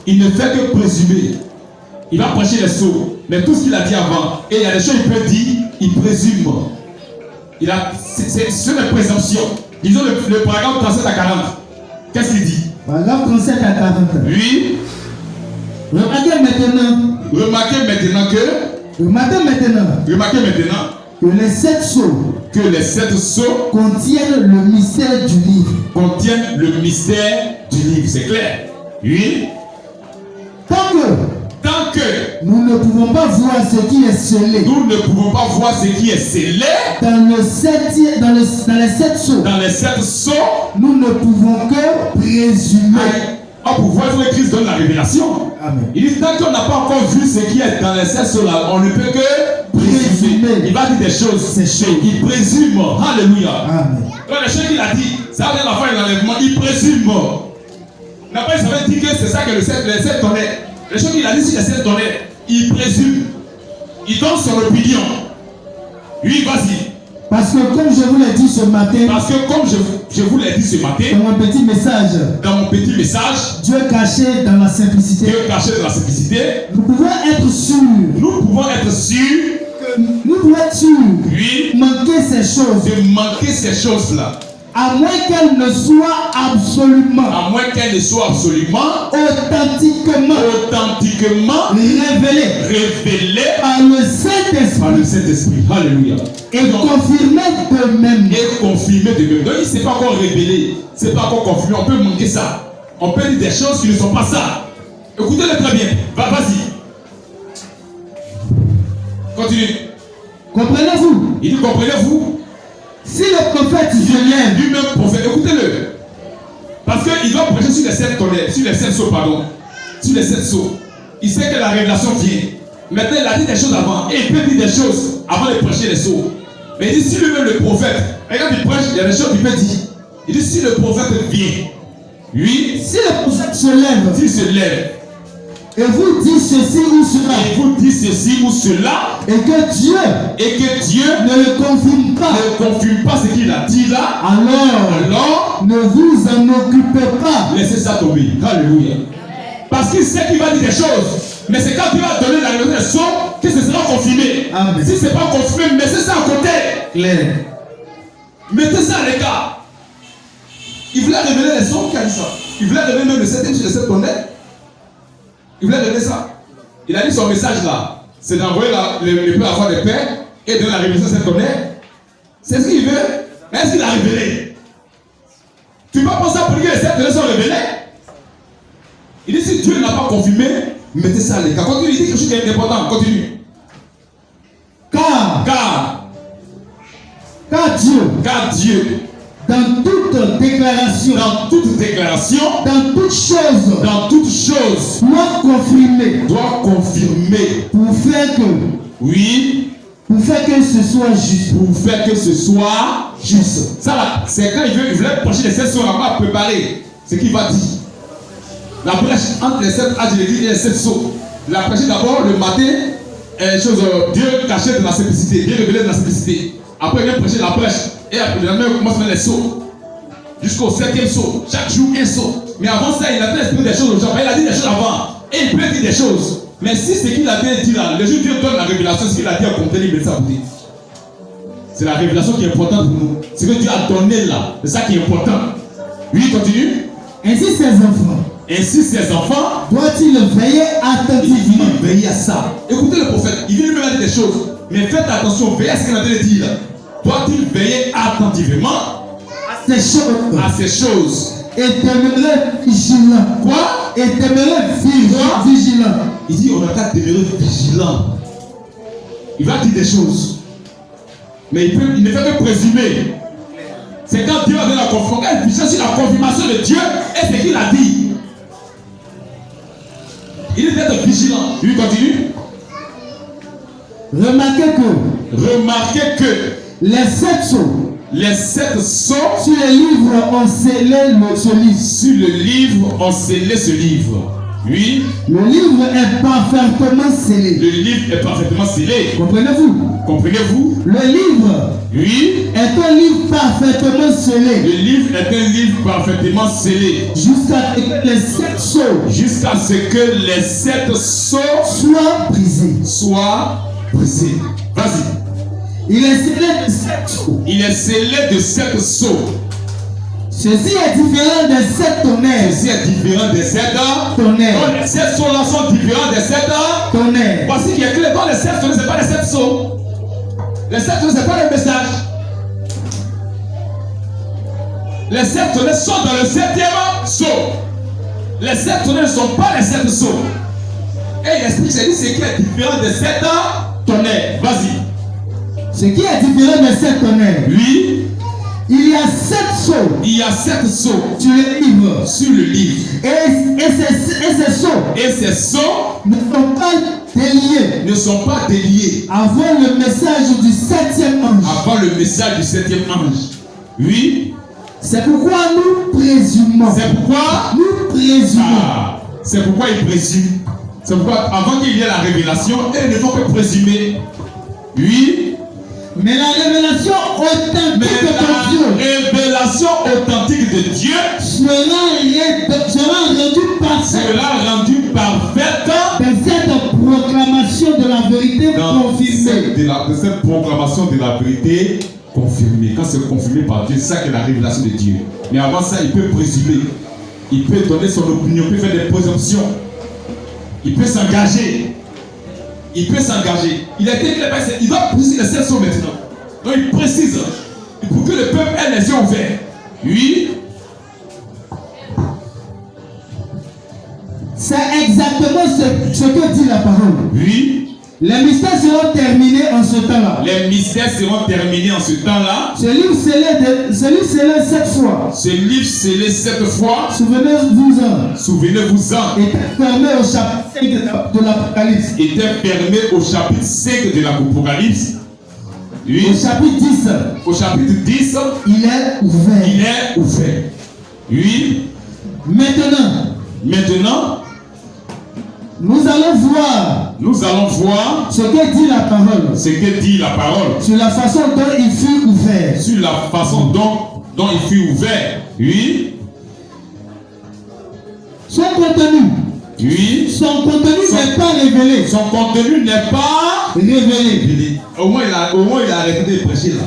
qu'il ne fait que présumer. Il va prêcher les sceaux. Mais tout ce qu'il a dit avant, et il y a des choses qu'il peut dire, il présume. C'est une présomption. Disons le paragraphe 37 à 40. Qu'est-ce qu'il dit? Paragraphe 37 à 40. Oui. Remarquez maintenant que les 7 sceaux contiennent le mystère du livre. C'est clair. Oui. Tant que nous ne pouvons pas voir ce qui est scellé. Dans les 7 sceaux. Nous ne pouvons que présumer. Pour voir que Christ donne la révélation. Amen. Il dit tant qu'on n'a pas encore vu ce qui est dans les 7 sceaux là, on ne peut que présumer. Il va dire des choses. Il présume. Alléluia. Amen. Quand les choses qu'il a dit, ça vient la fin de l'enlèvement, il présume. N'après, ça veut dire que c'est ça que les 7 tonnerres. Les choses qu'il a dit sur les 7 tonnerres, il présume. Il donne son opinion. Oui, vas-y. Parce que comme je vous l'ai dit ce matin, dans mon petit message, Dieu caché dans la simplicité, nous pouvons être sûrs, oui, manquer ces choses, là, à moins qu'elles ne soient absolument, authentiquement révélées par le Saint-Esprit. Alléluia. Et confirmées d'eux-mêmes. Donc il ne s'est pas encore révélé, c'est pas encore confirmé. On peut manquer ça. On peut dire des choses qui ne sont pas ça. Écoutez-le très bien. Vas-y. Continue. Comprenez-vous? Il dit comprenez-vous? Si le prophète se lève, lui-même prophète, écoutez-le. Parce qu'il doit prêcher sur les 7 tonnerres, sur les 7 sceaux, pardon. Sur les 7 sceaux. Il sait que la révélation vient. Maintenant, il a dit des choses avant. Et il peut dire des choses avant de prêcher les sceaux. Mais il dit si lui-même le prophète, regarde, il prêche, il y a des choses qu'il peut dire. Il dit si le prophète vient, oui. Si le prophète se lève, s'il se lève, et vous dit ceci ou cela, et que Dieu ne le confirme pas ce qu'il a dit là, alors ne vous en occupez pas. Laissez ça tomber. Alléluia. Parce qu'il sait qu'il va dire des choses. Mais c'est quand Dieu va donner la révélation que ce sera confirmé. Amen. Si ce n'est pas confirmé, mettez ça à côté. Claire. Mettez ça à l'écart. Il voulait révéler les sons qui a dit ça. Il voulait révéler même le 7e sur les 7 tonnerres. Il voulait révéler ça. Il a dit son message là, c'est d'envoyer le peuple à avoir des paix et donner la révélation de 7 tonnerres. C'est ce qu'il veut. Mais est-ce qu'il a révélé? Tu ne peux pas penser à prier que les 7 tonnerres sont révélés. Il dit si Dieu n'a pas confirmé, mettez ça à l'écart. Continue, il dit quelque chose qui est important. Continue. Car Dieu, dans toute déclaration, dans toute chose, doit confirmer, pour faire que ce soit juste. Ça là, c'est quand il voulait prêcher les 7 sceaux, on va préparer ce qu'il va dire. La prêche entre les 7 âges de l'église et les 7 sceaux. Il a prêché d'abord le matin, Dieu caché de la simplicité, Dieu révélé de la simplicité. Après, il vient prêcher la prêche. Et après, le lendemain, on commence à faire les sceaux. Jusqu'au 7e sceau. Chaque jour, un sceau. Mais avant ça, il a fait exprimer des choses aux gens. Il a dit des choses avant. Et il peut dire des choses. Mais si ce qu'il a dit là, le jour où Dieu donne la révélation, ce qu'il a dit à compter, il met ça à côté. C'est la révélation qui est importante pour nous. Ce que Dieu a donné là, c'est ça qui est important. Oui, continue. Ainsi, ses enfants. Ainsi ses enfants doit-il veiller attentivement. Il veiller à ça. Écoutez le prophète, il vient lui-même dire des choses. Mais faites attention, veillez à ce qu'il a dit là. Doit-il veiller attentivement à ces choses? À ces choses. Et demeurer vigilant. Quoi? Et demeurer vigilant. Il dit on a qu'à demeurer vigilant. Il va dire des choses. Mais il ne fait que présumer. C'est quand Dieu a donné la confirmation sur la confirmation de Dieu et ce qu'il a dit. Il est d'être vigilant. Lui continue. Remarquez que les 7 sceaux. Les 7 sceaux sur le livre ont scellé ce livre. Sur le livre ont scellé ce livre. Oui. Le livre est parfaitement scellé. Le livre est parfaitement scellé. Comprenez-vous? Comprenez-vous? Le livre, oui, est un livre parfaitement scellé. Le livre est un livre parfaitement scellé. Jusqu'à ce que les 7 sceaux. Jusqu'à ce que les 7 sceaux soient brisés. Vas-y. Il est scellé de 7 sceaux. Il est scellé de 7 sceaux. Ceci est différent des 7 tonnerres. Ceci est différent des 7 tonnerres. Donc les 7 sceaux-là sont différents des 7 tonnerres. Voici qui est clair. Dans les 7 tonnerres, ce n'est pas les 7 sceaux. Les 7 tonnerres, ce n'est pas le message. Les 7 tonnerres sont dans le 7e sceau. Les 7 tonnerres ne sont pas les 7 sceaux. Et il explique ce qui est différent des 7 tonnerres. Vas-y. Ce qui est différent des 7 tonnerres. Oui. Il y a 7 sceaux. Il y a 7 sceaux sur le livre. Sur le livre. Et ces sceaux ne sont pas déliés. Ne sont pas déliés. Avant le message du 7e ange. Avant le message du 7e ange. Oui. C'est pourquoi nous présumons. C'est pourquoi nous présumons. C'est pourquoi il présume. C'est pourquoi avant qu'il y ait la révélation, ils ne font que présumer. Oui. Mais la révélation authentique de Dieu. Révélation authentique de Dieu sera rendue parfaite dans cette proclamation de la vérité confirmée. De cette proclamation de la vérité confirmée. Quand c'est confirmé par Dieu, c'est ça qui est la révélation de Dieu. Mais avant ça, il peut présumer. Il peut donner son opinion, il peut faire des présomptions. Il peut s'engager. Il peut s'engager. Il a été clair, il doit préciser les 7 sceaux maintenant. Donc il précise pour que le peuple ait les yeux ouverts. Oui. C'est exactement ce que dit la parole. Oui. Les mystères seront terminés en ce temps-là. Les mystères seront terminés en ce temps-là. Ce livre scellé 7 fois. Ce livre scellé 7 fois. Souvenez-vous-en. Souvenez-vous-en. Était fermé au chapitre 5 de l'Apocalypse. Était fermé au chapitre 5 de l'Apocalypse. Oui. Au chapitre 10. Au chapitre 10. Il est ouvert. Il est ouvert. Oui. Maintenant. Nous allons voir ce que dit la parole. Ce que dit la parole. Sur la façon dont il fut ouvert. Sur la façon dont il fut ouvert. Oui. Son contenu. Oui. Son contenu n'est pas révélé. Son contenu n'est pas révélé. Au moins il a arrêté de prêcher là.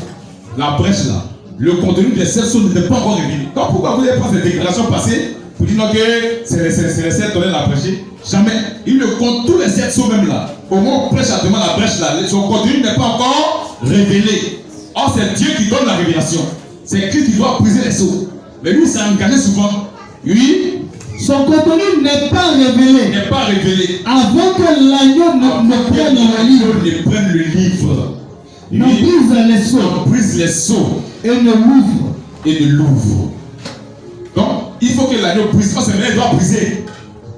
La prêche là. Le contenu des 7 sceaux n'est pas encore révélé. Donc pourquoi vous avez pris cette déclaration passée pour dire que c'est les 7 tonnerres la prêcher? Jamais. Il le compte tous les 7 sceaux même là. Au moins on prêche à demain la brèche là. Son contenu n'est pas encore révélé. Or c'est Dieu qui donne la révélation. C'est Christ qui doit briser les sceaux. Mais lui s'est engagé souvent. Oui. Son contenu n'est pas révélé. N'est pas révélé. Avant que l'agneau ne prenne le livre. Ne prenne le livre. Non, brise les sceaux. Et ne l'ouvre. Donc, il faut que l'agneau brise. Parce que il doit briser.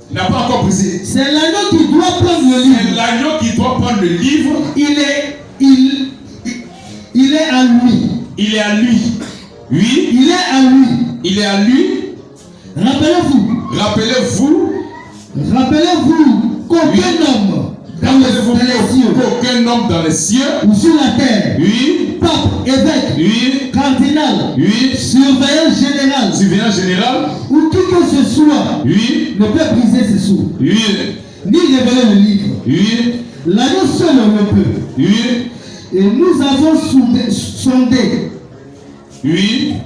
Il n'a pas encore brisé. C'est l'agneau qui doit prendre le livre. C'est l'agneau qui doit prendre le livre. Il est à lui. Il est à lui. Oui. Il est à lui. Il est à lui. Rappelez-vous qu'aucun homme dans les cieux ou sur la terre, oui, pape, évêque, oui, cardinal, oui, surveillant général, ou qui que ce soit, oui, ne peut briser ses sceaux, oui, ni révéler le livre. Oui. L'agneau seul le peut. Oui. Et nous avons sondé. Oui.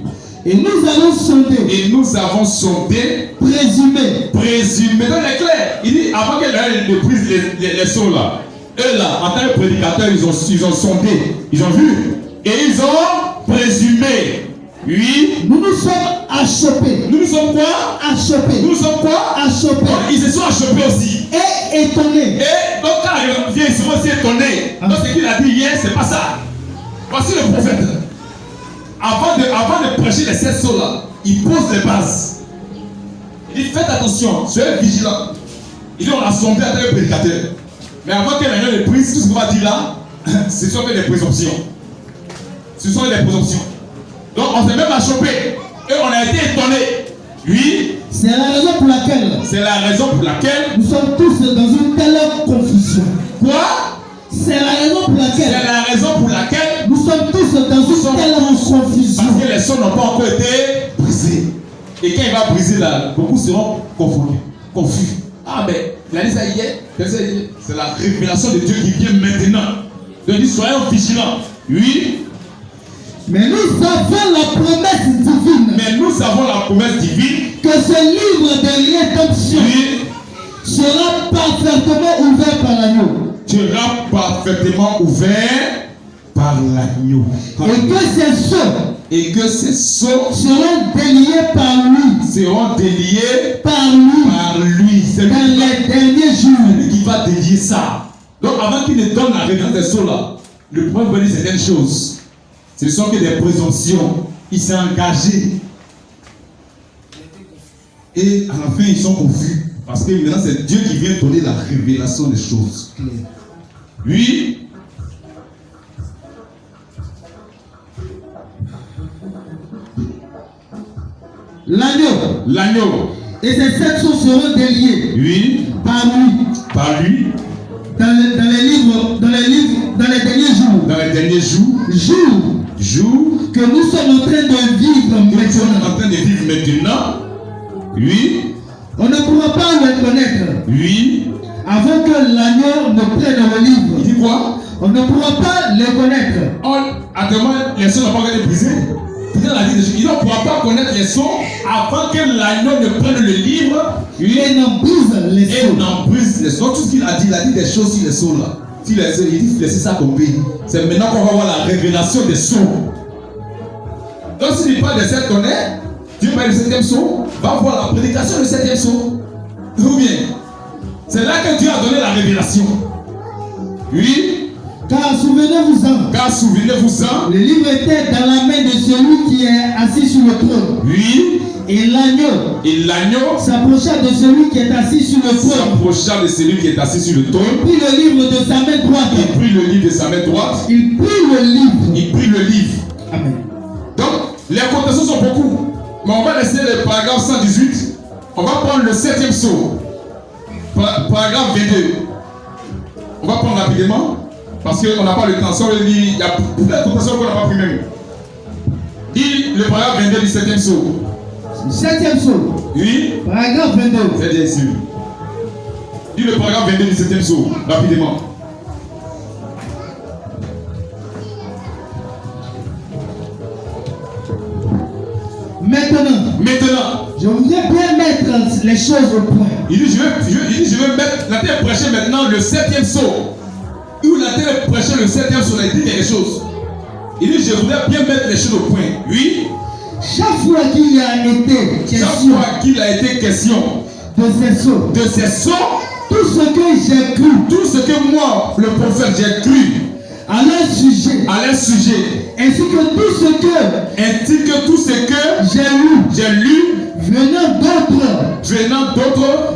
Et nous avons sondé. Et nous avons sondé. Présumé. Présumé. Donc il est clair. Il dit avant que ne brise les seaux là. Eux là, en tant que prédicateurs, ils ont sondé. Ils ont vu. Et ils ont présumé. Oui. Nous nous sommes achoppés. Nous sommes quoi? Achoppés. Nous sommes quoi? Achoppés. Ils se sont achoppés aussi. Et étonnés. Et donc quand il vient, ils seront aussi étonnés. Donc ce qu'il a dit hier, c'est pas ça. Voici le prophète. Avant de prêcher les 7 sceaux là, il pose les bases. Il dit faites attention, soyez vigilants. Il dit on a sondé à tel prédicateur. Mais avant que l'agneau ne brise, tout ce qu'on va dire là, ce sont que des présomptions. Ce sont des présomptions. Donc on s'est même achoppé. Et on a été étonnés. Oui. C'est la raison pour laquelle. C'est la raison pour laquelle. Nous sommes tous dans une telle confusion. Quoi? C'est la raison pour laquelle. C'est la raison pour laquelle. Nous sommes tous dans une telle confusion. Parce que les sons n'ont pas encore été brisés. Et quand il va briser là, beaucoup seront confondus, confus. Ah mais il a dit ça hier. C'est la révélation de Dieu qui vient maintenant. Donc il dit soyons vigilants. Oui. Mais nous avons la promesse divine. Mais nous avons la promesse divine. Que ce livre de rédemption sera parfaitement ouvert par l'agneau. Sera parfaitement ouvert par l'agneau. Et que ces sceaux seront déliés par lui. Seront déliés par lui. Par lui. C'est dans les derniers jours. C'est lui qui va délier ça. Donc avant qu'il ne donne la révélation des sceaux là, le prophète va dire certaines choses. Ce ne sont que des présomptions. Il s'est engagé. Et à la fin, ils sont confus. Parce que maintenant, c'est Dieu qui vient donner la révélation des choses. Lui, l'agneau. Et ces 7 sceaux seront déliés. Oui. Par lui. Dans les derniers jours. Dans les derniers jours. Que nous sommes en train de vivre maintenant. Oui. On ne pourra pas le connaître. Oui. Avant que l'agneau ne prenne le livre. Il dit quoi? On ne pourra pas le connaître. Actuellement, les sons n'ont pas été brisés. Il ne pourra pas connaître les sons avant que l'agneau ne prenne le livre. Et n'en brise les sons. Tout ce qu'il a dit des choses sur les sons là. Il dit laissez ça tomber. C'est maintenant qu'on va voir la révélation des sons. Donc s'il parle des 7 tonnerres, Dieu parle du 7e son, va voir la prédication du 7e son. Ou bien, c'est là que Dieu a donné la révélation. Oui. Car souvenez-vous-en. Le livre était dans la main de celui qui est assis sur le trône. Oui. Et l'agneau s'approcha de celui qui est assis sur le trône. Il prit le livre de sa main droite. Il prit le livre. Amen. Donc, les contestations sont beaucoup. Mais on va laisser le paragraphe 118. On va prendre le 7e sceau. Paragraphe 22. On va prendre rapidement. Parce qu'on n'a pas le temps. Il y a beaucoup de contestations qu'on n'a pas pris même. Dis le paragraphe 22 du 7e sceau. 7e sceau. Oui. Paragraphe 22. C'est bien sûr. Dis le paragraphe 22 du 7e sceau. Rapidement. Maintenant, je voudrais bien mettre les choses au point. Il dit, je vais mettre, la terre prêcher maintenant le 7e sceau. Où la terre prêcher le 7e sceau, il dit quelque chose. Il dit, je voudrais bien mettre les choses au point. Oui. Chaque fois qu'il a été question de ces sceaux, tout ce que j'ai cru, tout ce que moi, le prophète, j'ai cru à leur sujet, ainsi que tout ce que j'ai lu, venant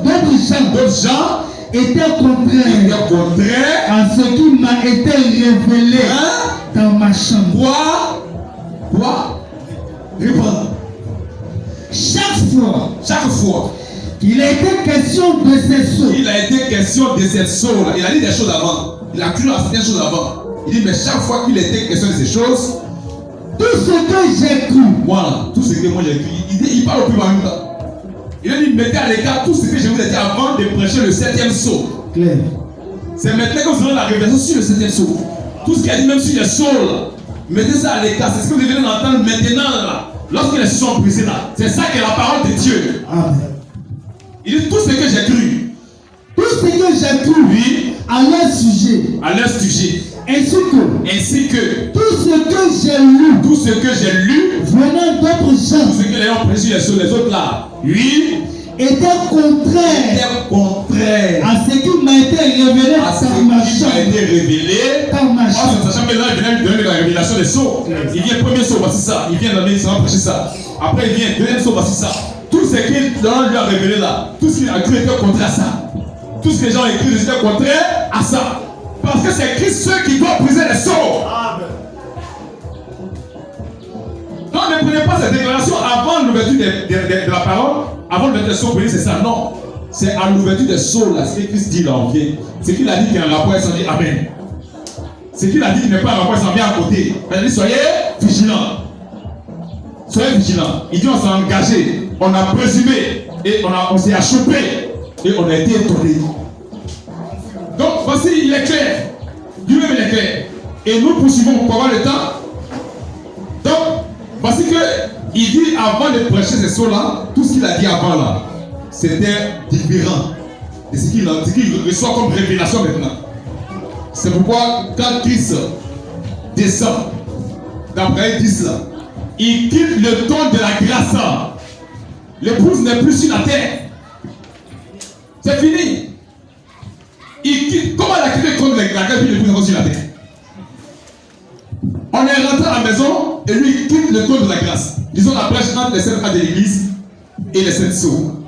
d'autres gens, était contraire à ce qui m'a été révélé dans ma chambre. Quoi? Répondre. Chaque fois qu'il a été question de ces sceaux, il a dit des choses avant. Il a cru à certaines choses avant. Il dit, mais chaque fois qu'il était question de ces choses, tout ce que j'ai cru, voilà, tout ce que moi j'ai cru, il parle au plus bas même temps. Il a dit, mettez à l'écart tout ce que je vous ai dit avant de prêcher le 7e sceau. Claire. C'est maintenant que vous aurez la révélation sur le 7e sceau. Tout ce qu'il a dit même sur les sceaux là, mettez ça à l'écart. C'est ce que vous devez entendre maintenant là. Lorsque les sceaux sont brisés là, c'est ça que la parole de Dieu. Amen. Il dit tout ce que j'ai cru. Tout ce que j'ai cru, Oui. à leur sujet. À leur sujet. Ainsi que tout ce que j'ai lu. Tout ce que j'ai lu. Venant d'autres gens. Tout ce que les gens précis les autres là. Oui. Était contraire à ce qui m'a été révélé par ma chambre. Sachant que là, il vient donner la révélation des sceaux. Il vient premier sceau, voici ça. Il vient donner, ça va prêcher ça. Après, il vient deuxième sceau, voici ça. Tout ce qu'il lui a révélé là, tout ce qu'il a cru était contraire à ça. Tout ce que les gens ont écrit était contraire à ça. Parce que c'est Christ ceux qui doivent briser les sceaux. Donc ne prenez pas cette déclaration avant l'ouverture de la parole. Avant l'ouverture des sceaux, c'est ça. Non. C'est à l'ouverture des sceaux là. Ce que Christ dit là, on vient. Ce qu'il a dit qu'il y a un rapport, il s'en dit Amen. Ce qu'il a dit qu'il n'est pas un rapport, il s'en vient à côté. Il a dit soyez vigilants. Soyez vigilants. Il dit on s'est engagé, on a présumé et on s'est achoppé et on a été étonné. Donc voici, il est clair. Lui-même il est clair. Et nous poursuivons pour avoir le temps. Donc, voici que il dit avant de prêcher ces sceaux-là, tout ce qu'il a dit avant là, c'était différent de ce qu'il reçoit comme révélation maintenant. C'est pourquoi quand Christ descend, d'après 10 là, il quitte le ton de la grâce. L'épouse n'est plus sur la terre. C'est fini. Il quitte. Comment il a quitté le ton de la grâce puis l'épouse n'est pas sur la terre? On est rentré à la maison et lui il quitte le ton de la grâce. Disons la brèche entre les 7 pas de l'église et les 7 sceaux.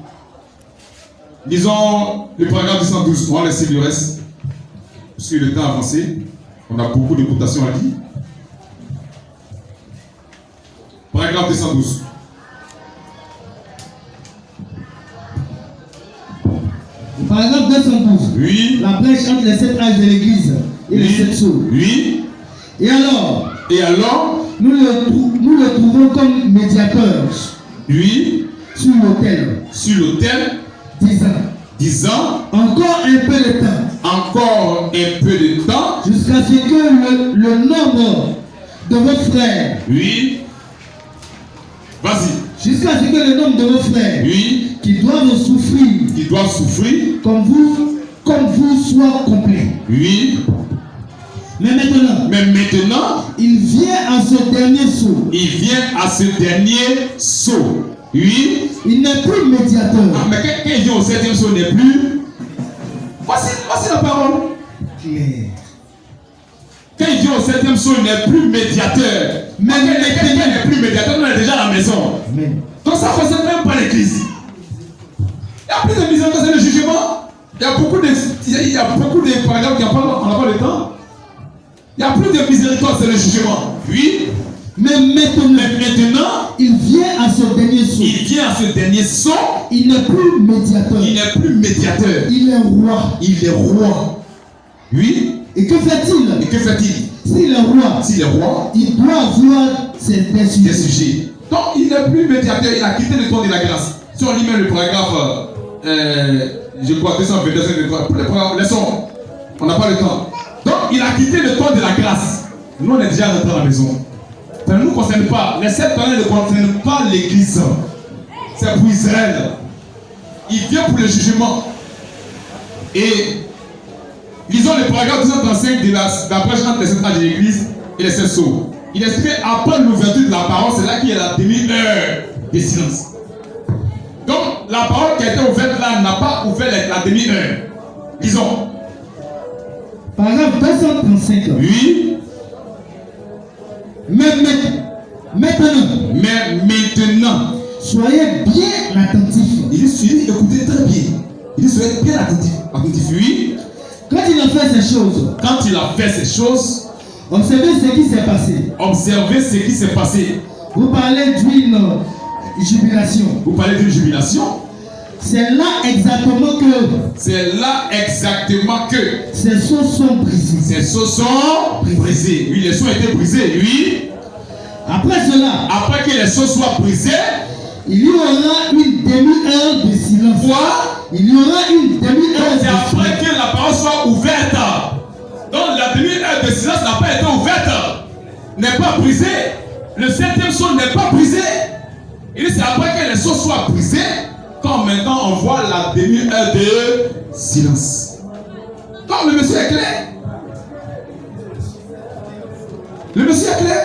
Disons le paragraphe 212. On va laisser le reste. Parce que le temps a avancé. On a beaucoup de cotations à dire. Paragraphe 212. Paragraphe 212. Oui. La brèche entre les 7 âges de l'église et les 7 sceaux. Oui. Et alors, nous le trouvons comme médiateur. Oui. Sur l'autel. Sur l'autel. 10 ans. Encore un peu de temps. Jusqu'à ce que le nombre de vos frères. Oui. Vas-y. Jusqu'à ce que le nombre de vos frères. Oui. Qui doivent souffrir. Comme vous soit complet. Oui. Mais maintenant, il vient à ce dernier saut. Oui. Il n'est plus médiateur. Ah, mais quand il vient au 7e saut, il n'est plus. Voici la parole. Claire. Quand il vient au 7e saut, il n'est plus médiateur. Mais quelqu'un n'est plus médiateur, on est déjà à la maison. Amen. Donc ça ne concerne même pas l'église. Il y a plus de miséricorde, c'est le jugement. Il y a beaucoup de paragraphes qui n'ont pas le temps. Il n'y a plus de miséricorde, c'est le jugement. Oui. Mais maintenant, il vient à ce dernier saut. Il n'est plus médiateur. Il est roi. Oui. Et que fait-il? S'il est roi, il doit avoir des sujets. Donc il n'est plus médiateur, il a quitté le ton de la grâce. Si on lit même le paragraphe, je crois 222, pour les paragraphes, laissons, on n'a pas le temps. Donc il a quitté le ton de la grâce. Nous on est déjà rentrés à la maison. Ça ne nous concerne pas. Les 7 années ne concernent pas l'église. C'est pour Israël. Il vient pour le jugement. Et lisons le paragraphe 235 de la brèche entre les 7 âges de l'église et les 7 sceaux. Il explique après l'ouverture de la parole, c'est là qu'il y a la demi-heure de silence. Donc la parole qui a été ouverte là n'a pas ouvert la demi-heure. Lisons. Paragraphe 235. Oui. Mais maintenant, soyez bien attentifs. Il dit écoutez très bien. Il dit soyez bien attentifs. Oui. Quand il a fait ces choses, observez ce qui s'est passé. Vous parlez d'une jubilation. C'est là exactement que ces sceaux sont brisés. Oui, les sceaux étaient brisés. Oui. Après que les sceaux soient brisés, il y aura une demi-heure de silence. Quoi? Il y aura une demi-heure de silence. C'est après que la parole soit ouverte. Donc la demi-heure de silence n'a pas été ouverte. N'est pas brisée. Le 7e saut n'est pas brisé. Il dit c'est après que les sceaux soient brisés, quand maintenant on voit la demi-heure de silence. Donc le monsieur est clair. Le monsieur est clair.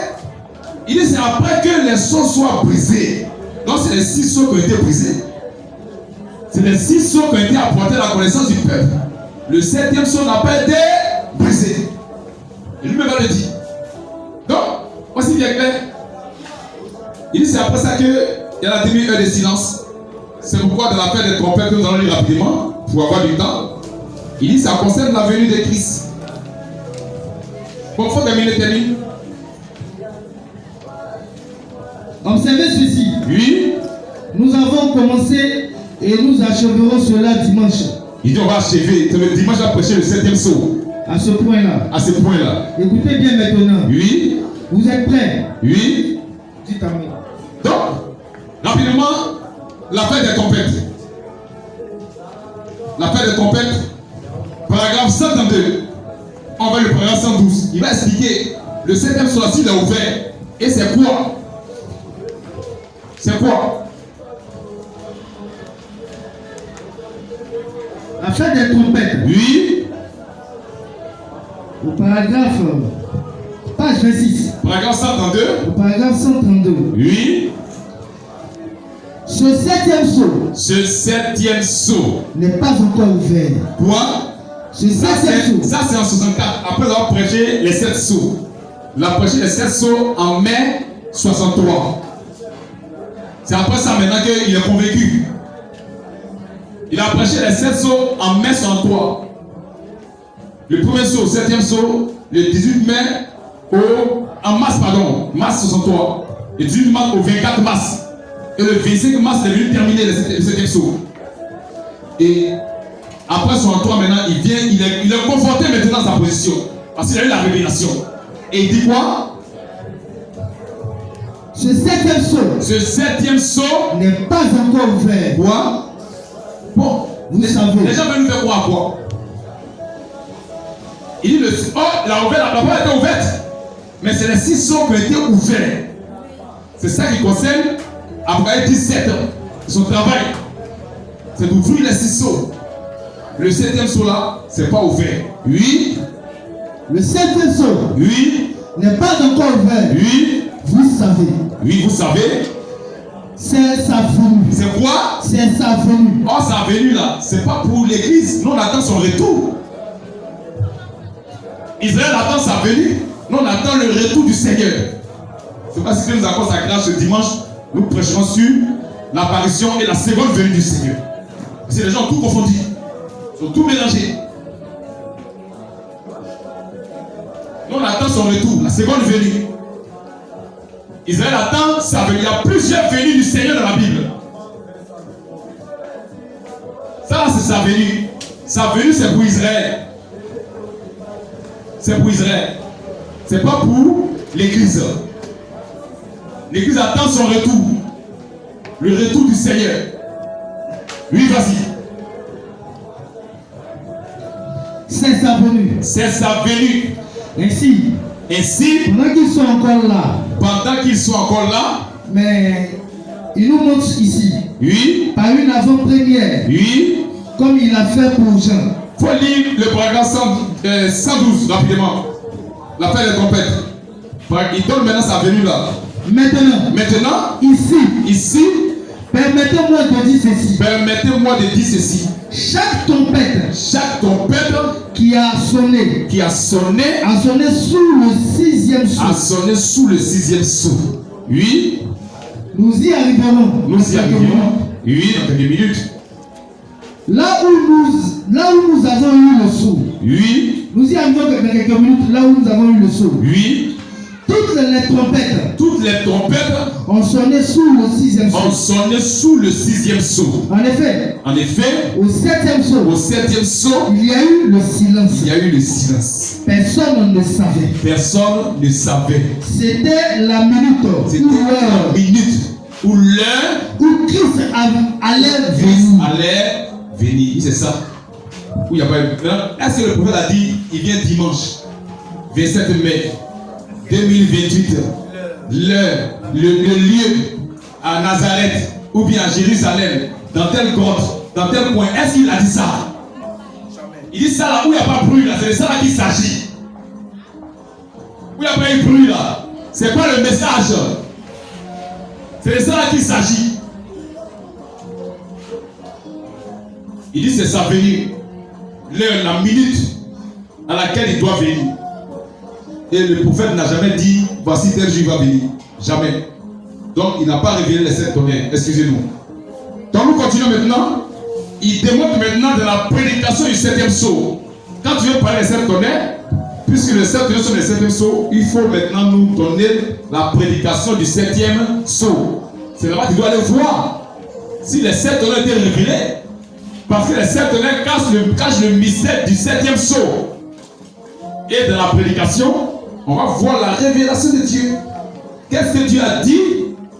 Il dit c'est après que les sceaux soient brisés. Donc c'est les 6 sceaux qui ont été brisés. C'est les 6 sceaux qui ont été apportés à la connaissance du peuple. Le 7e sceau n'a pas été brisé. Et lui-même va le dire. Donc, voici bien clair. Il dit c'est après ça qu'il y a la demi-heure de silence. C'est pourquoi dans la fête des trompettes que nous allons lire rapidement, pour avoir du temps, il dit ça concerne la venue de Christ. Bon, il faut terminer. Observez ceci. Oui. Nous avons commencé et nous achèverons cela dimanche. Il dit on va achever. Le dimanche on va prêcher le 7e sceau. À ce point-là. À ce point-là. Écoutez bien maintenant. Oui. Vous êtes prêts? Oui. Dites amen. Donc, rapidement, la fête des trompettes. La fête des trompettes, paragraphe 132. On va le paragraphe 112. Il va expliquer le 7e sceau s'il est ouvert. Et c'est quoi? C'est quoi? La fête des trompettes. Oui. Au paragraphe, page 26. Paragraphe 132. Au paragraphe 132. Oui. Ce 7e sceau. Ce 7e sceau n'est pas encore ouvert. Quoi? Ce 7e sceau. Ça c'est en 64. Après avoir prêché les 7 sceaux. Il a prêché les 7 sceaux en mai 63. C'est après ça maintenant qu'il est convaincu. Il a prêché les 7 sceaux en mai 63. Le premier sceau, 7e sceau, le 18 mai en mars, mars 63. Le 18 mars au 24 mars. Et le 25 mars, il est venu terminer le 7e sceau. Et après 63 maintenant, il est conforté maintenant dans sa position. Parce qu'il a eu la révélation. Et il dit quoi? Ce 7e sceau. Ce 7e sceau n'est pas encore ouvert. Quoi? Bon, vous savez. Les gens veulent nous faire croire à quoi? Il dit la porte était ouverte. Mais c'est les 6 sceaux qui ont été ouverts. C'est ça qui concerne après 17 ans. Son travail, c'est d'ouvrir les 6 sceaux. Le 7e sceau là, c'est pas ouvert. Oui. Le 7e sceau. Oui. N'est pas encore ouvert. Oui. Vous savez. Oui, vous savez. C'est sa venue. C'est quoi? C'est sa venue. Oh, sa venue là, c'est pas pour l'église. Nous on attend son retour. Israël attend sa venue. Nous on attend le retour du Seigneur. C'est pas si Dieu nous accorde sa grâce ce dimanche. Nous prêcherons sur l'apparition et la seconde venue du Seigneur. Parce que les gens ont tout confondu. Ils ont tout mélangé. Nous on attend son retour, la seconde venue. Israël attend sa venue. Il y a plusieurs venues du Seigneur dans la Bible. Ça c'est sa venue. Sa venue c'est pour Israël. C'est pour Israël. C'est pas pour l'église. L'église attend son retour. Le retour du Seigneur. Oui, vas-y. C'est sa venue. C'est sa venue. Ainsi, pendant qu'ils sont encore là, mais il nous montre ici, oui, par une avant-première, oui, comme il a fait pour Jean. Il faut lire le paragraphe 112 rapidement. La fête des trompettes. Il donne maintenant sa venue là. Maintenant, ici, permettez-moi de dire ceci. Permettez-moi de dire ceci. Chaque trompette qui a sonné sous le 6e sceau. A sonné sous le 6e sceau. Oui. Nous y arriverons. Oui, dans quelques minutes. Là où nous avons eu le sceau. Oui. Nous y arrivons dans quelques minutes. Là où nous avons eu le sceau. Oui. Toutes les trompettes ont sonné sous le 6e sceau. En effet, au 7e sceau, il y a eu le silence. Personne ne savait. C'était la minute ou l'heure où Christ allait venir. C'est ça. Où il n'y a pas eu. Est-ce que le prophète a dit il vient dimanche 27 mai 2028? L'heure, le lieu à Nazareth ou bien à Jérusalem, dans telle grotte, dans tel coin, est-ce qu'il a dit ça? Il dit ça là où il n'y a pas de bruit là, c'est de ça là qu'il s'agit. Où il n'y a pas eu de bruit là, c'est pas le message. C'est de ça là qu'il s'agit. Il dit c'est sa venue, l'heure, la minute à laquelle il doit venir. Et le prophète n'a jamais dit voici tel jour va venir. Jamais. Donc il n'a pas révélé les 7 tonnerres. Excusez-nous. Donc nous continuons maintenant. Il démontre maintenant de la prédication du 7e sceau. Quand tu veux parler des 7 tonnerres, puisque les 7 tonnerres sont les 7e sceau, il faut maintenant nous donner la prédication du 7e sceau. C'est là-bas que tu dois aller voir si les 7 tonnerres étaient révélés. Parce que les 7 tonnerres cachent le mystère du 7e sceau. Et dans la prédication, on va voir la révélation de Dieu. Qu'est-ce que Dieu a dit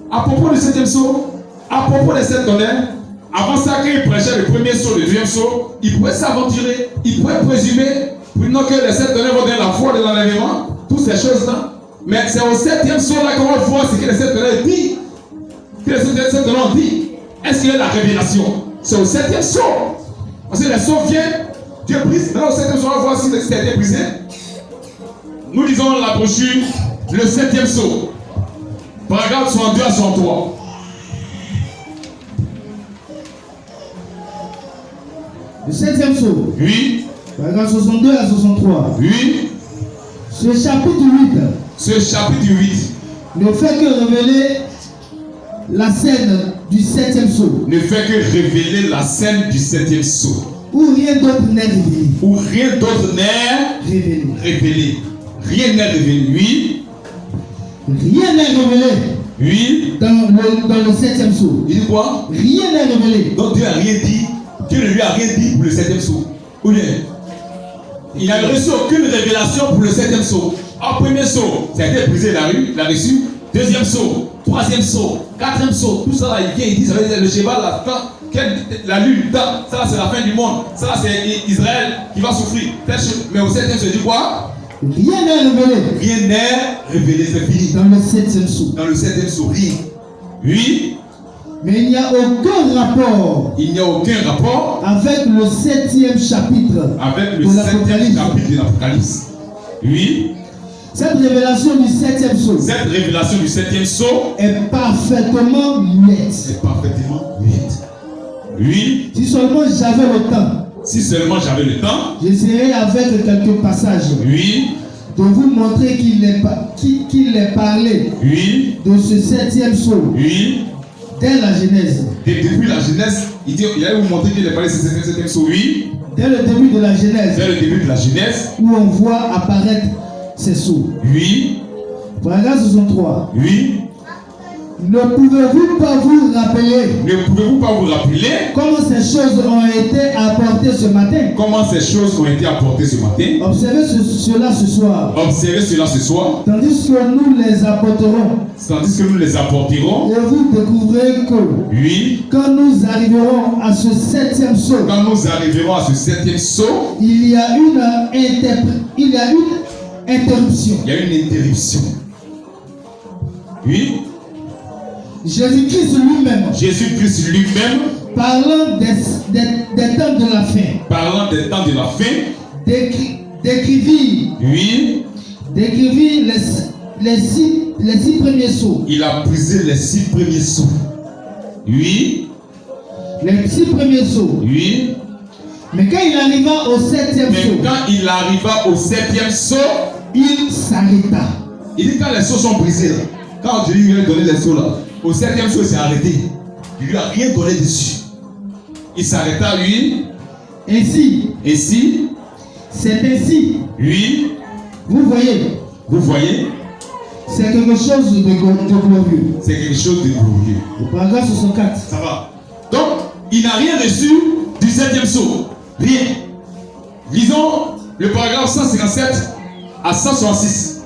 à propos du 7e sceau, à propos des 7 tonnerres? Avant ça, quand il prêchait le premier sceau, le deuxième sceau, il pouvait s'aventurer, il pouvait présumer, pendant que les 7 tonnerres vont donner la foi de l'enlèvement, toutes ces choses-là. Mais c'est au 7e sceau-là qu'on va voir ce que les 7 tonnerres disent. Que les 7 tonnerres ont dit. Est-ce qu'il y a la révélation? C'est au 7e sceau. Parce que les sceaux viennent, Dieu brise. Maintenant, au 7e sceau, on va voir si c'était a été brisé. Nous lisons la brochure, le 7e sceau. Paragraphe 62 à 63. Le 7e sceau. Oui. Paragraphe 62 à 63. Oui. Ce chapitre 8. Ce chapitre 8. Ne fait que révéler la scène du 7e sceau. Ne fait que révéler la scène du 7e sceau. Où rien d'autre n'est révélé. Où rien d'autre n'est révélé. Rien n'est révélé. Oui. Rien n'est révélé. Oui. Dans le 7e sceau. Il dit quoi? Rien n'est révélé. Donc Dieu n'a rien dit. Dieu ne lui a rien dit pour le 7e sceau. Ou bien, il n'a reçu aucune révélation pour le 7e sceau. En premier sceau, ça a été brisé, il a reçu. Deuxième sceau, troisième sceau, quatrième sceau, tout ça là, il vient, il dit, ça veut dire le cheval, la lune, ça là c'est la fin du monde, ça là c'est Israël qui va souffrir. Mais au 7e sceau, il dit quoi? Rien n'est révélé. Rien n'est révélé, c'est fini. Dans le 7e sceau. Dans le 7e sceau, rien. Oui. Mais il n'y a aucun rapport. Il n'y a aucun rapport avec le 7e chapitre. Avec le 7e chapitre de l'Apocalypse. Oui. Cette révélation du 7e sceau. Cette révélation du 7e sceau est parfaitement muette. C'est parfaitement muette. Oui. Si seulement j'avais le temps. Si seulement j'avais le temps. J'essaierai avec quelques passages. Oui. De vous montrer qu'il est parlé. Oui. De ce 7e sceau. Oui. Dès la Genèse. Depuis la Genèse, il allait vous montrer qu'il est parlé de ce 7e sceau. Oui. Dès le début de la Genèse. Dès le début de la Genèse. Où on voit apparaître ces sceaux. Oui. Paragraphe 63. Oui. Ne pouvez-vous pas vous rappeler? Ne pouvez-vous pas vous rappeler comment ces choses ont été apportées ce matin? Comment ces choses ont été apportées ce matin? Observez cela ce soir. Observez cela ce soir. Tandis que nous les apporterons. Tandis que nous les apporterons. Et vous découvrirez que. Oui. Quand nous arriverons à ce 7e sceau. Quand nous arriverons à ce 7e sceau. Il y a une interruption. Il y a une interruption. Oui. Jésus-Christ lui-même. Jésus-Christ lui-même. Parlant des temps de la fin. Parlant des temps de la fin. Décrivit. Oui. Décrivit les six premiers sceaux. Il a brisé les 6 premiers sceaux. Oui. Les 6 premiers sceaux. Oui. Mais quand il arriva au 7e sceau. Mais quand il arriva au 7e sceau. Il s'arrêta. Il dit quand les sceaux sont brisés là. Quand Dieu lui a donné les sceaux là. Au 7e sceau, il s'est arrêté. Il lui a rien donné dessus. Il s'arrêta lui. Ainsi. Ainsi. C'est ainsi. Oui. Vous voyez. Vous voyez. C'est quelque chose de glorieux. C'est quelque chose de glorieux. Au paragraphe 64. Ça va. Donc, il n'a rien reçu du 7e sceau. Rien. Lisons le paragraphe 157 à 166.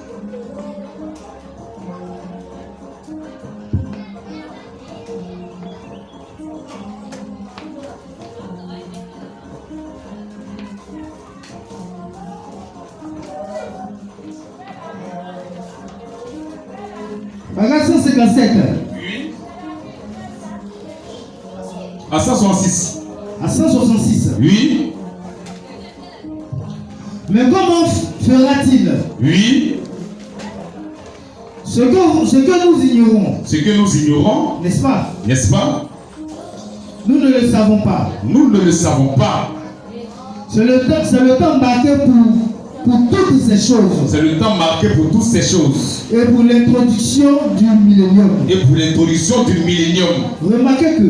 Paragraphe 157. Oui. À 166. À 166. Oui. Mais comment fera-t-il? Oui. Ce que nous ignorons. Ce que nous ignorons. N'est-ce pas? N'est-ce pas? Nous ne le savons pas. Nous ne le savons pas. C'est le temps marqué pour toutes ces choses. C'est le temps marqué pour toutes ces choses. Et pour l'introduction du millénium. Et pour l'introduction du millénium. Remarquez que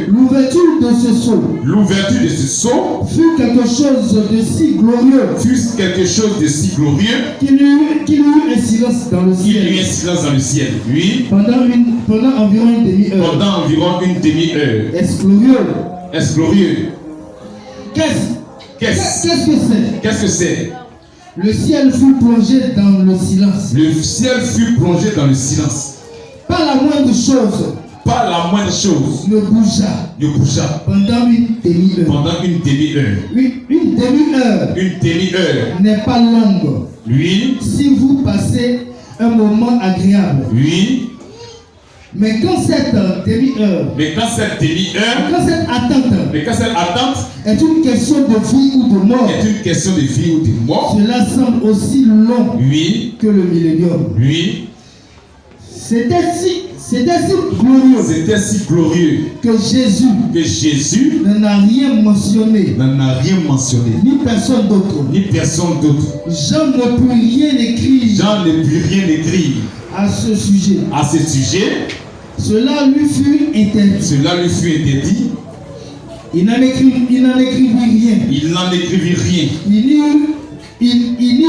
l'ouverture de ce sceau fut quelque chose de si glorieux. Qu'il y eut un silence dans le ciel. Oui. Pendant environ une demi-heure. Est-ce glorieux? Qu'est-ce que c'est? Le ciel fut plongé dans le silence. Le ciel fut plongé dans le silence. Pas la moindre chose. Ne bougea. Pendant une demi-heure. Une demi-heure. N'est pas longue. Oui. Si vous passez un moment agréable. Oui. Mais quand cette demi-heure, quand cette attente est une question de vie ou de mort, cela semble aussi long que le millénium. Oui. C'était si glorieux que Jésus n'en a rien mentionné. Ni personne d'autre. Jean ne peut rien écrire. À ce sujet. Cela lui fut interdit. Il n'en écrivit rien. Il n'y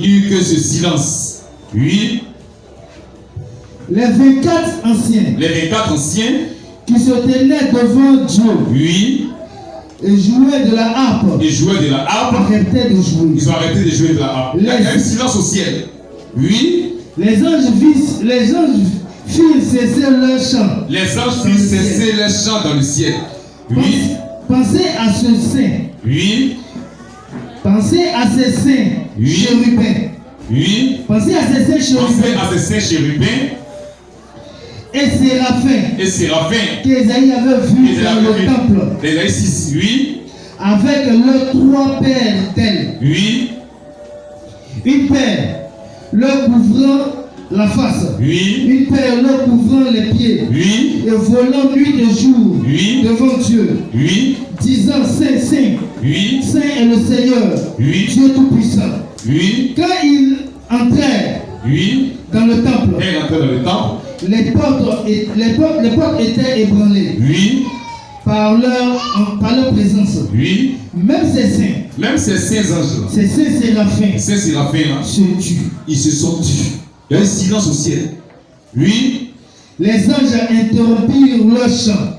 eut que ce silence. Oui. Les 24 anciens qui se tenaient devant Dieu. Oui. Et jouaient de la harpe. Arrêtaient de jouer. Ils ont arrêté de jouer de la harpe. Il y a un silence au ciel. Oui. Les anges firent cesser leur chant. Les anges firent cesser leur chant dans le ciel. Oui. Pensez à ce saint. Oui. Pensez à ces saints chérubins. Oui. Pensez à ces saints chérubins. Et séraphins. Qu'Ésaïe avait vu dans le temple. Ésaïe 6. Oui. Avec leurs 3 paires d'ailes. Oui. Une paire leur couvrant la face. Oui. Une paire leur couvrant les pieds. Oui. Et volant nuit et jour devant Dieu. Oui. Disant Saint, Saint. Oui. Saint est le Seigneur. Oui. Dieu Tout-Puissant. Oui. Quand ils entrèrent dans le temple. Les portes étaient ébranlées. Oui. Par leur présence. Oui. Même ces saints anges. Ces saints séraphins. Se tuent. Ils se sont tus. Il y a un silence au ciel. Oui. Les anges interrompirent leur chant.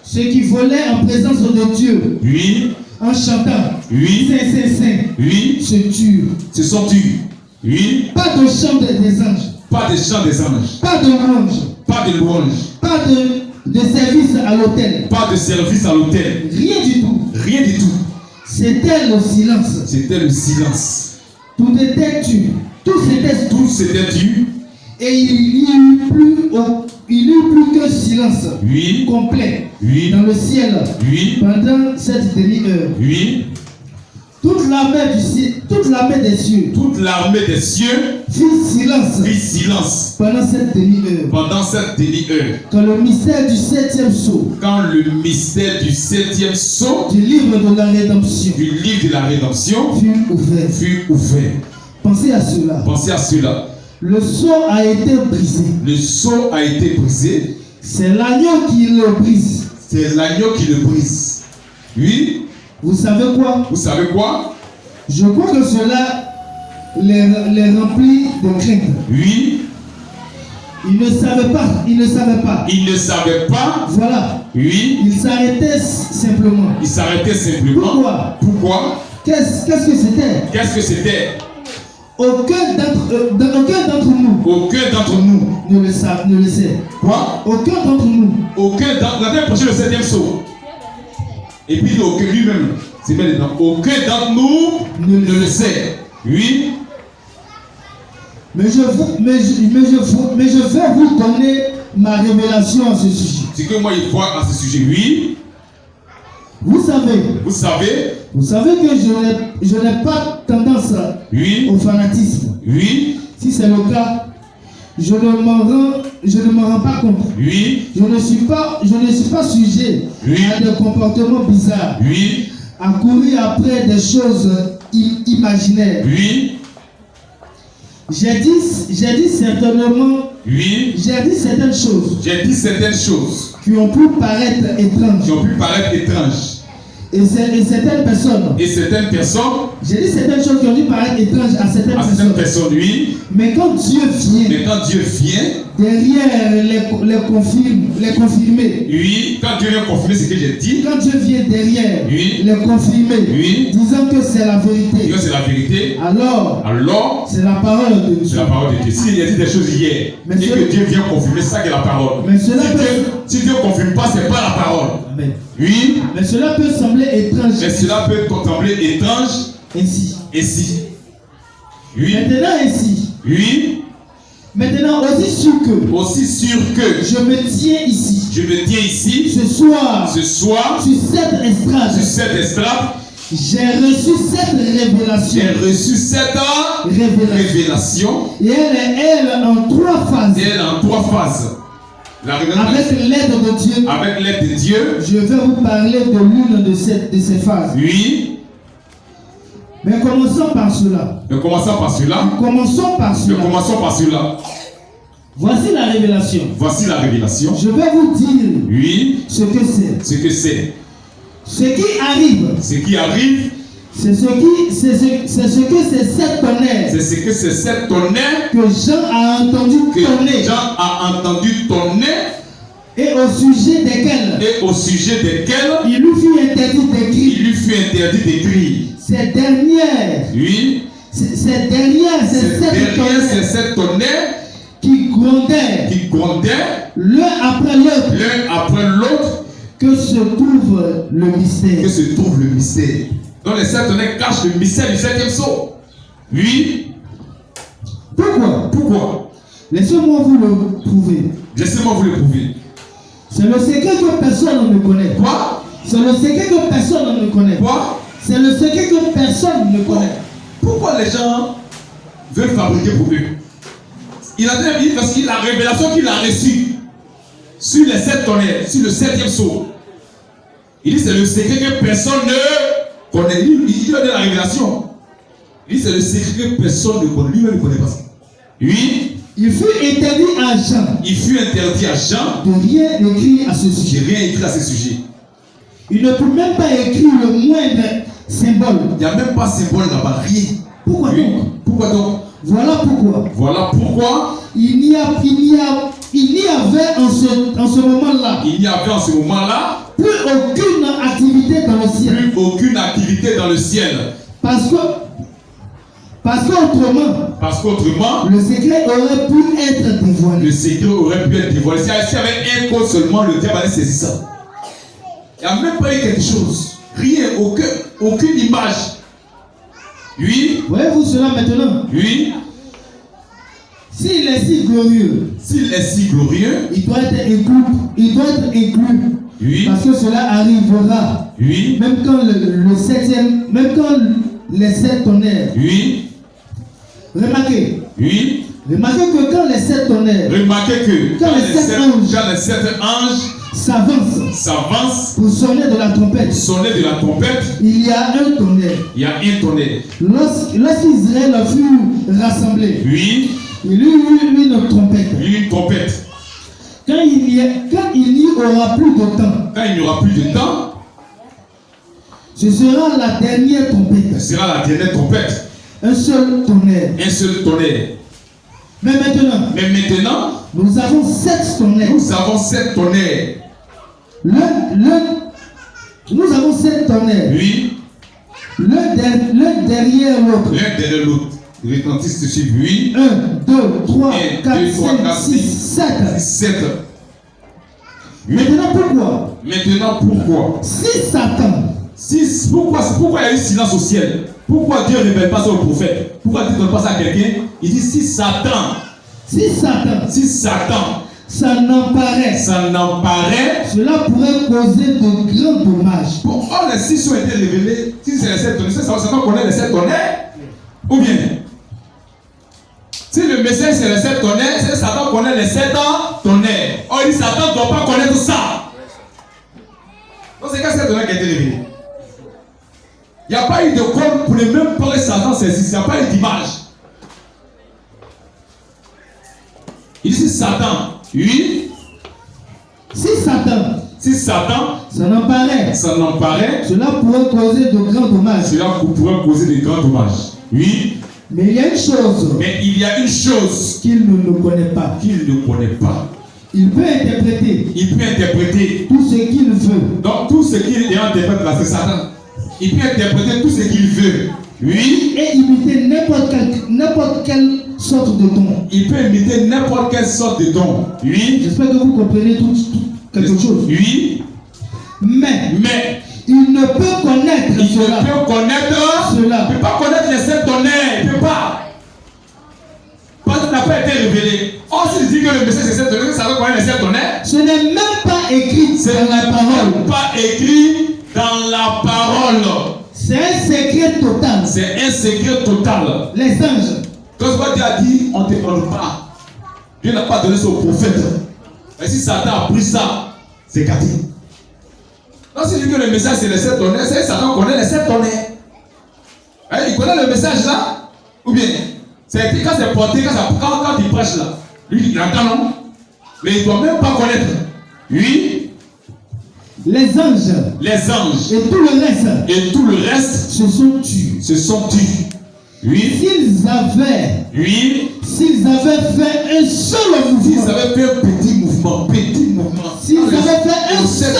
Ceux qui volaient en présence de Dieu. Oui. En chantant. Oui. Saint. Oui. Se turent. Se sont tus. Oui. Pas de chant des anges. Pas de chant des anges. Pas de louange. Pas de louange. Pas de service à l'autel. Pas de service à l'autel. Rien du tout. Rien du tout. C'était le silence. Tout était tu. Tout s'était tu. Et il n'y eut plus que silence complet dans le ciel pendant cette demi-heure. Oui. Toute l'armée des cieux fit silence pendant cette demi-heure. Quand le mystère du 7e sceau du livre de la rédemption fut ouvert. Pensez à cela. Le sceau a été brisé. C'est l'agneau qui le brise. Oui. Vous savez quoi? Je crois que cela les remplit de crainte. Oui. Ils ne savaient pas. Voilà. Oui. Ils s'arrêtaient simplement. Pourquoi? Qu'est-ce que c'était? Aucun d'entre nous ne le sait. Quoi? Aucun d'entre nous. La dernière prochaine, le 7e sceau. Et puis lui-même, c'est bien dedans. Aucun d'entre nous ne le sait. Oui. Mais je vais vous donner ma révélation à ce sujet. Ce que moi, je vois à ce sujet, oui. Vous savez que je n'ai pas tendance au fanatisme. Oui. Si c'est le cas, je ne m'en rends pas compte. Oui. Je ne suis pas sujet à des comportements bizarres. Oui. À courir après des choses imaginaires. Oui. J'ai dit certainement. Oui. J'ai dit certaines choses. Qui ont pu paraître étranges. Et certaines personnes. J'ai dit certaines choses qui ont dû paraître étranges à certaines personnes. Oui. Mais quand Dieu vient. Derrière les confirmer. Oui. Quand Dieu vient confirmer ce que j'ai dit. Quand Dieu vient derrière. Oui. Les confirmer. Oui. Disant que c'est la vérité. Alors. C'est la parole de Dieu. C'est la parole de Dieu. S'il a dit des choses hier. Et que Dieu vient confirmer, ça qui est la parole. Mais si Dieu ne confirme pas, c'est pas la parole. Amen. Oui. Mais cela peut sembler étrange. Ainsi. Oui. Maintenant ainsi. Oui. Maintenant aussi sûr que je me tiens ici. Ce soir. Sur cette estrade. J'ai reçu cette révélation. Et elle est en 3 phases. Avec l'aide de Dieu. Je vais vous parler de l'une de ces phases. Oui. Mais commençons par cela. Voici la révélation. Je vais vous dire. Oui. Ce que c'est. Ce qui arrive. C'est ce que c'est cette tonnerre. Que Jean a entendu tonner. Et au sujet desquels. Il lui fut interdit d'écrire. Cette dernière. Oui. Cette dernière, c'est cette tonnerre qui grondait l'un après l'autre. Que se trouve le mystère. Donc les 7 tonnerres cachent le mystère du 7e sceau. Oui. Pourquoi? Laissez-moi vous le prouver. C'est le secret que personne ne connaît. Quoi? C'est le secret que personne ne connaît. Quoi? C'est le secret que personne ne connaît. Pourquoi les gens veulent fabriquer pour eux? Il a dit parce que la révélation qu'il a reçue sur les 7 tonnerres, sur le 7e sceau, il dit c'est le secret que personne ne connaît. Il dit la révélation. Il dit c'est le secret que personne ne connaît. Lui-même ne connaît pas ça. Oui. Il fut interdit à Jean de rien écrire à ce sujet. Il ne peut même pas écrire le moindre symbole. Il n'y a même pas de symbole là-bas, rien. Pourquoi donc? Voilà pourquoi. Il n'y avait en ce moment-là. Plus aucune activité dans le ciel. Parce qu'autrement, le secret aurait pu être dévoilé. S'il y avait un code seulement, le diable allait saisir ça. Il n'y a même pas eu quelque chose. Rien, aucune image. Oui. Voyez-vous cela maintenant? Oui. S'il est si glorieux, il doit être inclus. Oui. Parce que cela arrivera. Oui. Même quand les 7 tonnerres. Oui. Remarquez. Oui. Remarquez que quand les 7 tonnerres. Quand les 7 anges s'avancent pour sonner de la trompette. Il y a un tonnerre. Lorsqu'Israël fut rassemblé. Oui. Il y eut une trompette. Quand il n'y aura plus de temps. Ce sera la dernière trompette. Un seul tonnerre. Mais maintenant, nous avons 7 tonnerres. Nous avons 7 tonnerres. Oui. L'un derrière l'autre. Les dentistes suivent. Oui. 1, 2, 3, 4, 5, 6, 7. Maintenant pourquoi? Si Satan. Pourquoi il y a eu silence au ciel? Pourquoi Dieu ne révèle pas ça au prophète? Pourquoi Dieu ne donne pas ça à quelqu'un? Il dit si Satan s'en emparait, cela pourrait causer de grands dommages. Bon, les 6 ont été révélés. Si c'est les 7 tonnerres, Satan connaît les 7 tonnerres. Ou bien, si le message c'est les 7 tonnerres, c'est Satan connaît les 7 tonnerres. Oh, il dit Satan ne doit pas connaître ça. Donc c'est quand 7 tonnerres qui a été révélé. Il n'y a pas eu de code pour les mêmes pour les Satan saisir. Il n'y a pas eu d'image. Il dit Satan, oui. Si Satan s'en emparait, cela pourrait causer de grands dommages. Oui. Mais il y a une chose qu'il ne connaît pas. Il peut interpréter tout ce qu'il veut. Donc tout ce qu'il interprète là, c'est Satan. Il peut interpréter tout ce qu'il veut. Oui. Et imiter n'importe quelle sorte de don. Il peut imiter n'importe quelle sorte de don. Oui. J'espère que vous comprenez quelque chose. Oui. Mais il ne peut connaître cela. Il ne peut pas connaître les 7 tonnerres. Il ne peut pas. Parce qu'il n'a pas été révélé. Or, s'il dit que le message c'est 7 tonnerres, ça va connaître les 7 tonnerres. Ce n'est même pas écrit dans la parole. Pas écrit dans la parole. C'est un secret total. C'est un secret total. Les anges. Quand Dieu a dit, on ne te parle pas. Dieu n'a pas donné ça au prophète. Et si Satan a pris ça, c'est gâté. Donc si je dis que le message c'est les 7 tonnerres, c'est Satan connaît les 7 tonnerres. Il connaît le message là. Ou bien, c'est quand c'est porté, quand il prêche là. Lui, il entend non. Mais il ne doit même pas connaître. Oui. Les anges. Et tout le reste. Se sont tus. Oui. S'ils avaient fait un seul mouvement. S'ils avaient fait un petit mouvement. S'ils avaient fait un seul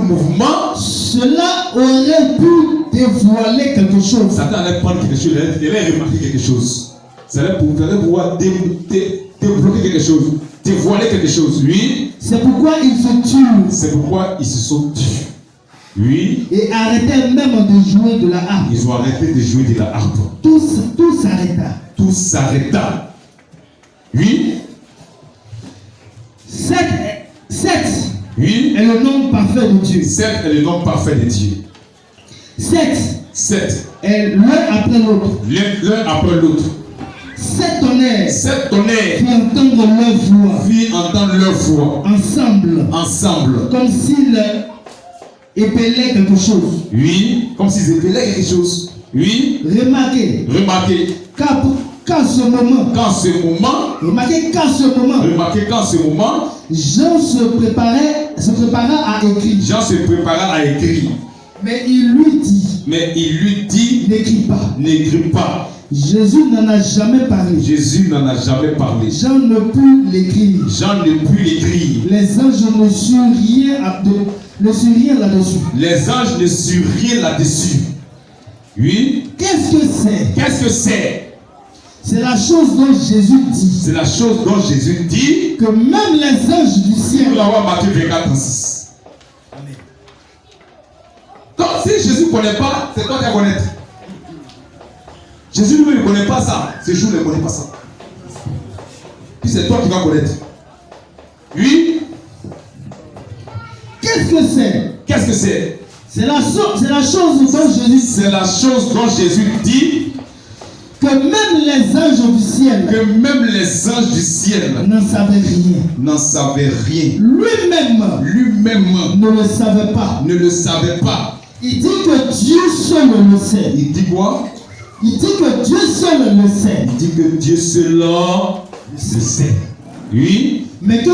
mouvement. Cela aurait pu dévoiler quelque chose. Satan allait prendre quelque chose, il allait remarquer quelque chose. Ça allait pouvoir débloquer quelque chose, dévoiler quelque chose. Oui. C'est pourquoi ils se tuent. C'est pourquoi ils se sont tus. Oui. Et arrêtaient même de jouer de la harpe. Ils ont arrêté de jouer de la harpe. Tout s'arrêta. Tout s'arrêta. Oui. 7. Oui. Est le nom parfait de Dieu. 7 est le nom parfait de Dieu. 7 est l'un après l'autre. L'un après l'autre. 7 tonnerres. Fit entendre leur voix. Ensemble. Comme s'ils épelaient quelque chose. Oui. Comme s'ils épelaient quelque chose. Oui. Remarquez. Qu'en ce moment. Remarquez qu'en ce moment. Jean se prépara à écrire. Mais il lui dit. N'écris pas. Jésus n'en a jamais parlé. Jean ne put l'écrire. Les anges ne surent rien là-dessus. Oui. Qu'est-ce que c'est? C'est la chose dont Jésus dit. Que même les anges du ciel. Matthieu 24, 36. Donc si Jésus ne connaît pas, c'est toi qui vas connaître. Jésus lui ne connaît pas ça. Ces jours ne connaît pas ça. Puis c'est toi qui vas connaître. Oui. Qu'est-ce que c'est? C'est la chose dont Jésus dit. Que même les anges du ciel. N'en savaient rien. Lui-même. Ne le savait pas. Il dit que Dieu seul le sait. Il dit quoi? Il dit que Dieu seul le sait. Le sait. Oui. Mais que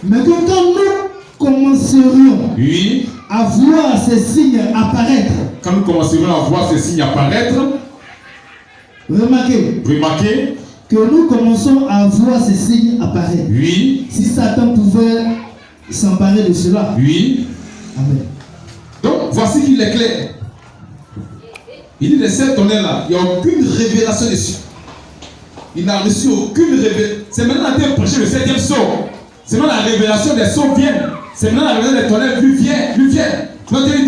quand nous commencerions. Oui. À voir ces signes apparaître. Quand nous commencerons à voir ces signes apparaître. Remarquez. Que nous commençons à voir ces signes apparaître. Oui. Si Satan pouvait s'emparer de cela. Oui. Amen. Donc voici qu'il est clair. Il dit les 7 tonnerres là, il n'y a aucune révélation dessus. Il n'a reçu aucune révélation. C'est maintenant qu'il a prêché le 7e sceau. C'est maintenant la révélation des sceaux viennent. C'est maintenant la révélation des tonnerres lui vient. Donc il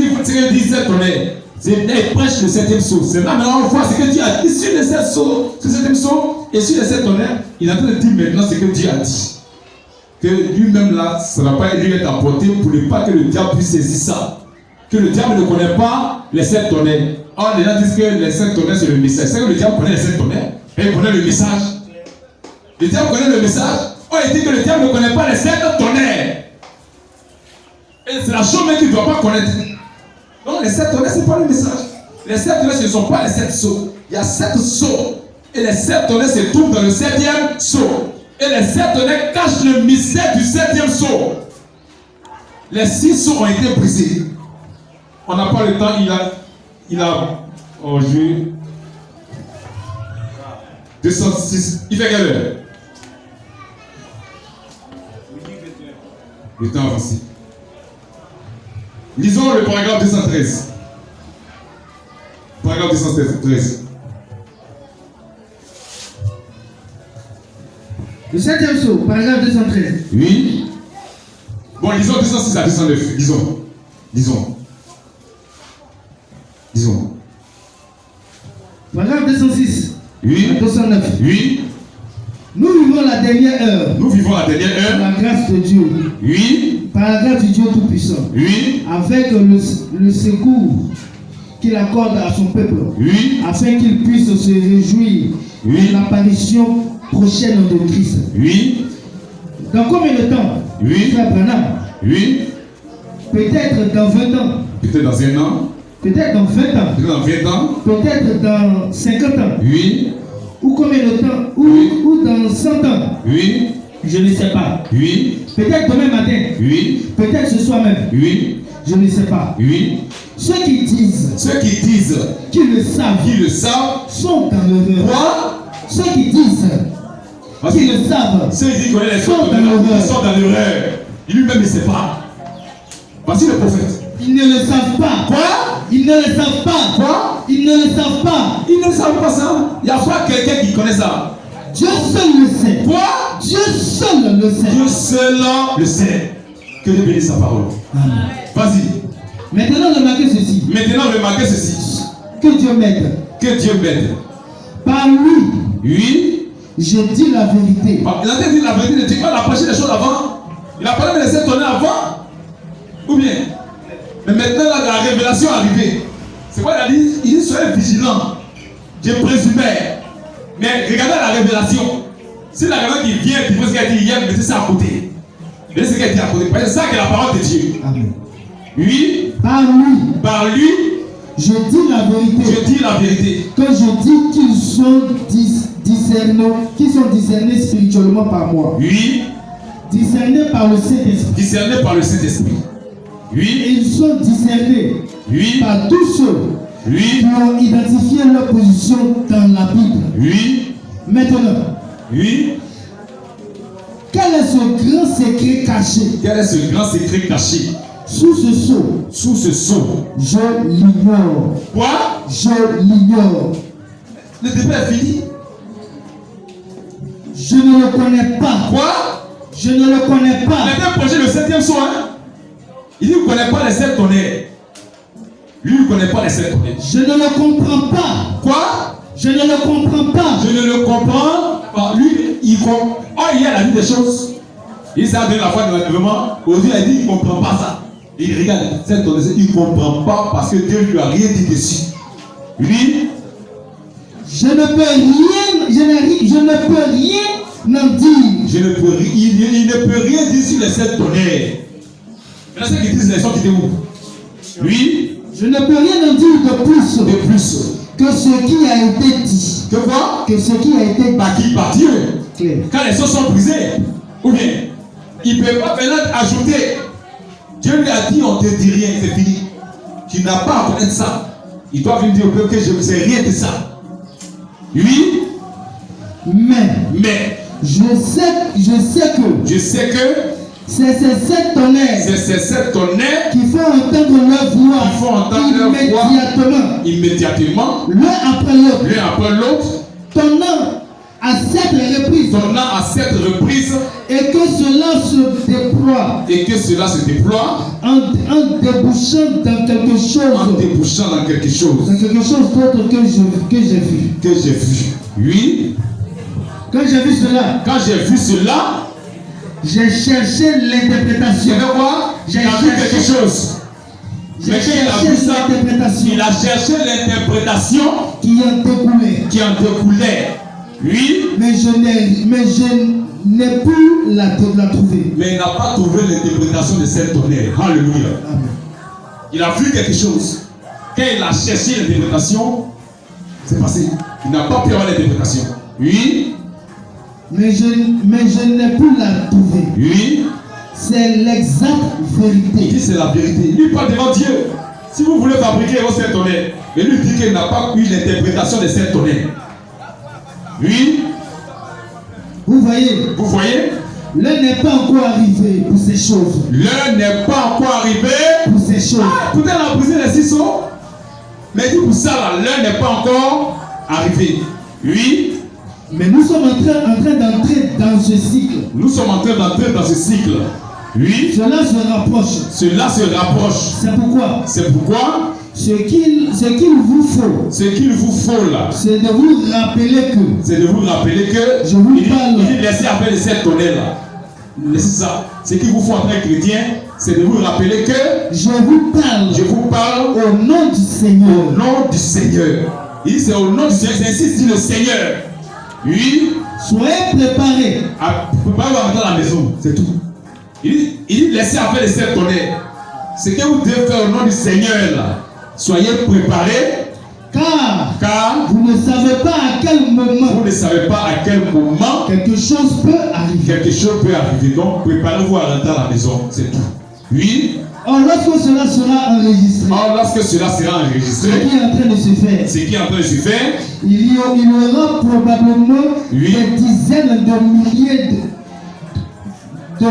dit 7 tonnerres. C'est là, il prêche le 7e sceau. C'est là maintenant on voit ce que Dieu a dit sur les 7 sceaux, ce 7e sceau, et sur les 7 tonnerres. Il est en train de dire maintenant ce que Dieu a dit. Que lui-même là, ça ne va pas lui être apporté pour ne pas que le diable puisse saisir ça. Que le diable ne connaît pas les 7 tonnerres. Or, les gens disent que les 7 tonnerres c'est le message. C'est que le diable connaît les 7 tonnerres, et il connaît le message. Le diable connaît le message. Or, il dit que le diable ne connaît pas les 7 tonnerres. Et c'est la chose même qu'il ne doit pas connaître. Donc les 7 tonnerres, ce n'est pas le message. Les 7 tonnerres, ce ne sont pas les 7 sceaux. Il y a 7 sceaux. Et les 7 tonnerres se trouvent dans le 7e sceau. Et les 7 tonnerres cachent le mystère du 7e sceau. Les 6 sceaux ont été brisés. On n'a pas le temps, il a oh Dieu. 206. Il fait quelle heure? Le temps avancé. Lisons le paragraphe 213. Paragraphe 213. Le 7e sceau, paragraphe 213. Oui. Bon, lisons 206 à 209. Lisons. Paragraphe 206. Oui. 209. Oui. Nous vivons la dernière heure. Par la grâce de Dieu. Oui. Par la grâce du Dieu Tout-Puissant. Oui. Avec le secours qu'il accorde à son peuple. Oui. Afin qu'il puisse se réjouir de l'apparition prochaine de Christ. Oui. Dans combien de temps? Oui. Frère Branham. Oui. Peut-être dans 20 ans. Peut-être dans 1 an. Peut-être dans 20 ans. Peut-être dans 20 ans. Peut-être dans 50 ans. Oui. Ou combien de temps? Ou dans 100 ans. Oui. Je ne sais pas. Oui. Peut-être demain matin. Oui. Peut-être ce soir même. Oui. Je ne sais pas. Oui. Ceux qui disent qu'ils le savent sont dans l'erreur. Quoi? Ceux qui disent qu'ils le savent sont dans l'erreur. Lui-même ne sait pas. Voici le prophète. Ils ne le savent pas. Quoi? Ils ne le savent pas. Quoi? Ils ne le savent pas. Ils ne savent pas ça. Il n'y a pas quelqu'un qui connaît ça. Dieu seul le sait. Quoi? Dieu seul le sait. Dieu seul le sait. Que Dieu bénisse sa parole. Amen. Vas-y. Maintenant, remarquez ceci. Que Dieu m'aide. Que Dieu m'aide. Par lui. Oui. Je dis la vérité. Il a dit la vérité. Ne dis pas, il a prêché les choses avant. Il a parlé de laisser tourner avant. Ou bien. Mais maintenant, là, la révélation est arrivée. C'est quoi il a dit? Il dit soyez vigilants. Je présumais. Mais regardez la révélation. Si la révélation qui vient, qui fait ce qu'elle a dit hier, mettez ça à côté. Mettez ce qu'elle dit à côté. C'est ça qui est la parole de Dieu. Amen. Oui. Par lui. Je dis la vérité. Que je dis qu'ils sont discernés spirituellement par moi. Oui. Discernés par le Saint-Esprit. Oui. Et ils sont discernés par tous ceux qui ont identifié leur position dans la Bible. Oui. Maintenant. Oui. Quel est ce grand secret caché? Sous ce sceau. Je l'ignore. Quoi? Je l'ignore. Le débat est fini. Je ne le connais pas. Quoi? Je ne le connais pas. Il a bien projeté le 7e sceau, hein? Il dit qu'il ne connaît pas les 7 tonnerres. Lui, il ne connaît pas les 7 tonnerres. Je ne le comprends pas. Quoi? Je ne le comprends pas. Je ne le comprends pas. Lui, il comprend. Oh, il a vu des choses. Il s'est donné la foi de l'enlèvement. Aujourd'hui, il a dit qu'il ne comprend pas ça. Et il regarde cette tonnerre, il ne comprend pas parce que Dieu ne lui a rien dit dessus. Lui, je ne peux rien en dire. Il ne peut rien dire sur les 7 tonnerres. Maintenant, ceux qui disent les choses qui étaient où? Oui. Je ne peux rien en dire de plus. Que ce qui a été dit. Que quoi? Que ce qui a été dit par Dieu. Claire. Quand les choses sont brisées. Ou bien, il ne peut pas maintenant ajouter. Dieu lui a dit, on ne te dit rien, c'est fini. Tu n'as pas à connaître ça. Il doit venir dire au peuple que je ne sais rien de ça. Oui. Mais. Je sais que. C'est ces 7 tonnerres. Qui font entendre leur voix. Immédiatement. L'un après l'autre. Tonnant à 7 reprises. Donnant à 7 reprises. Et que cela se déploie. Et que cela se déploie. En débouchant dans quelque chose. En débouchant dans quelque chose. Dans quelque chose d'autre que j'ai vu. Que j'ai vu. Oui. Quand j'ai vu cela. Quand j'ai vu cela. J'ai cherché l'interprétation. C'est quoi? J'ai vu quelque chose. Mais quand il a vu ça, il a cherché l'interprétation qui en découlait. Qui en découlait. Oui. Mais je n'ai pu la trouver. Mais il n'a pas trouvé l'interprétation de cette tonnerre. Alléluia. Amen. Il a vu quelque chose. Quand il a cherché l'interprétation, c'est passé. Il n'a pas pu avoir l'interprétation. Oui. Mais je n'ai pu la trouver. Oui. C'est l'exacte vérité. Il dit c'est la vérité. Lui parle devant Dieu. Si vous voulez fabriquer votre tonnerre, mais lui dit qu'il n'a pas eu l'interprétation de cette tonnerre. Oui. Vous voyez? Vous voyez? L'heure n'est pas encore arrivé pour ces choses. L'heure n'est pas encore arrivée pour ces choses. Peut-être on a brisé les 6 sceaux. Mais dit pour ça là, l'heure n'est pas encore arrivée. Oui. Mais nous sommes en train d'entrer dans ce cycle. Nous sommes en train d'entrer dans ce cycle. Oui. Cela se rapproche. Cela se rapproche. C'est pourquoi. C'est pourquoi. Ce qu'il vous faut. Ce qu'il vous faut là. C'est de vous rappeler que. C'est de vous rappeler que. Je vous parle. Il dit laissez après de cette tonnerre là. Laissez ça. Ce qu'il vous faut en tant que chrétien, c'est de vous rappeler que. Je vous parle. Je vous parle. Au nom du Seigneur. Au nom du Seigneur. Il dit c'est au nom du Seigneur. C'est ainsi dit le Seigneur. Oui. Soyez préparés. Préparez-vous à rentrer à la maison. C'est tout. Il dit laissez après de cette tonnerre. Ce que vous devez faire au nom du Seigneur là. Soyez préparés. Car vous ne savez pas à quel moment. Vous ne savez pas à quel moment. Quelque chose peut arriver. Quelque chose peut arriver. Donc préparez-vous à rentrer à la maison. C'est tout. Oui. Or, lorsque cela sera enregistré. Lorsque cela sera enregistré. Ce qui est en train de se faire. Ce qui est en train de se faire. Il y aura probablement des dizaines de milliers de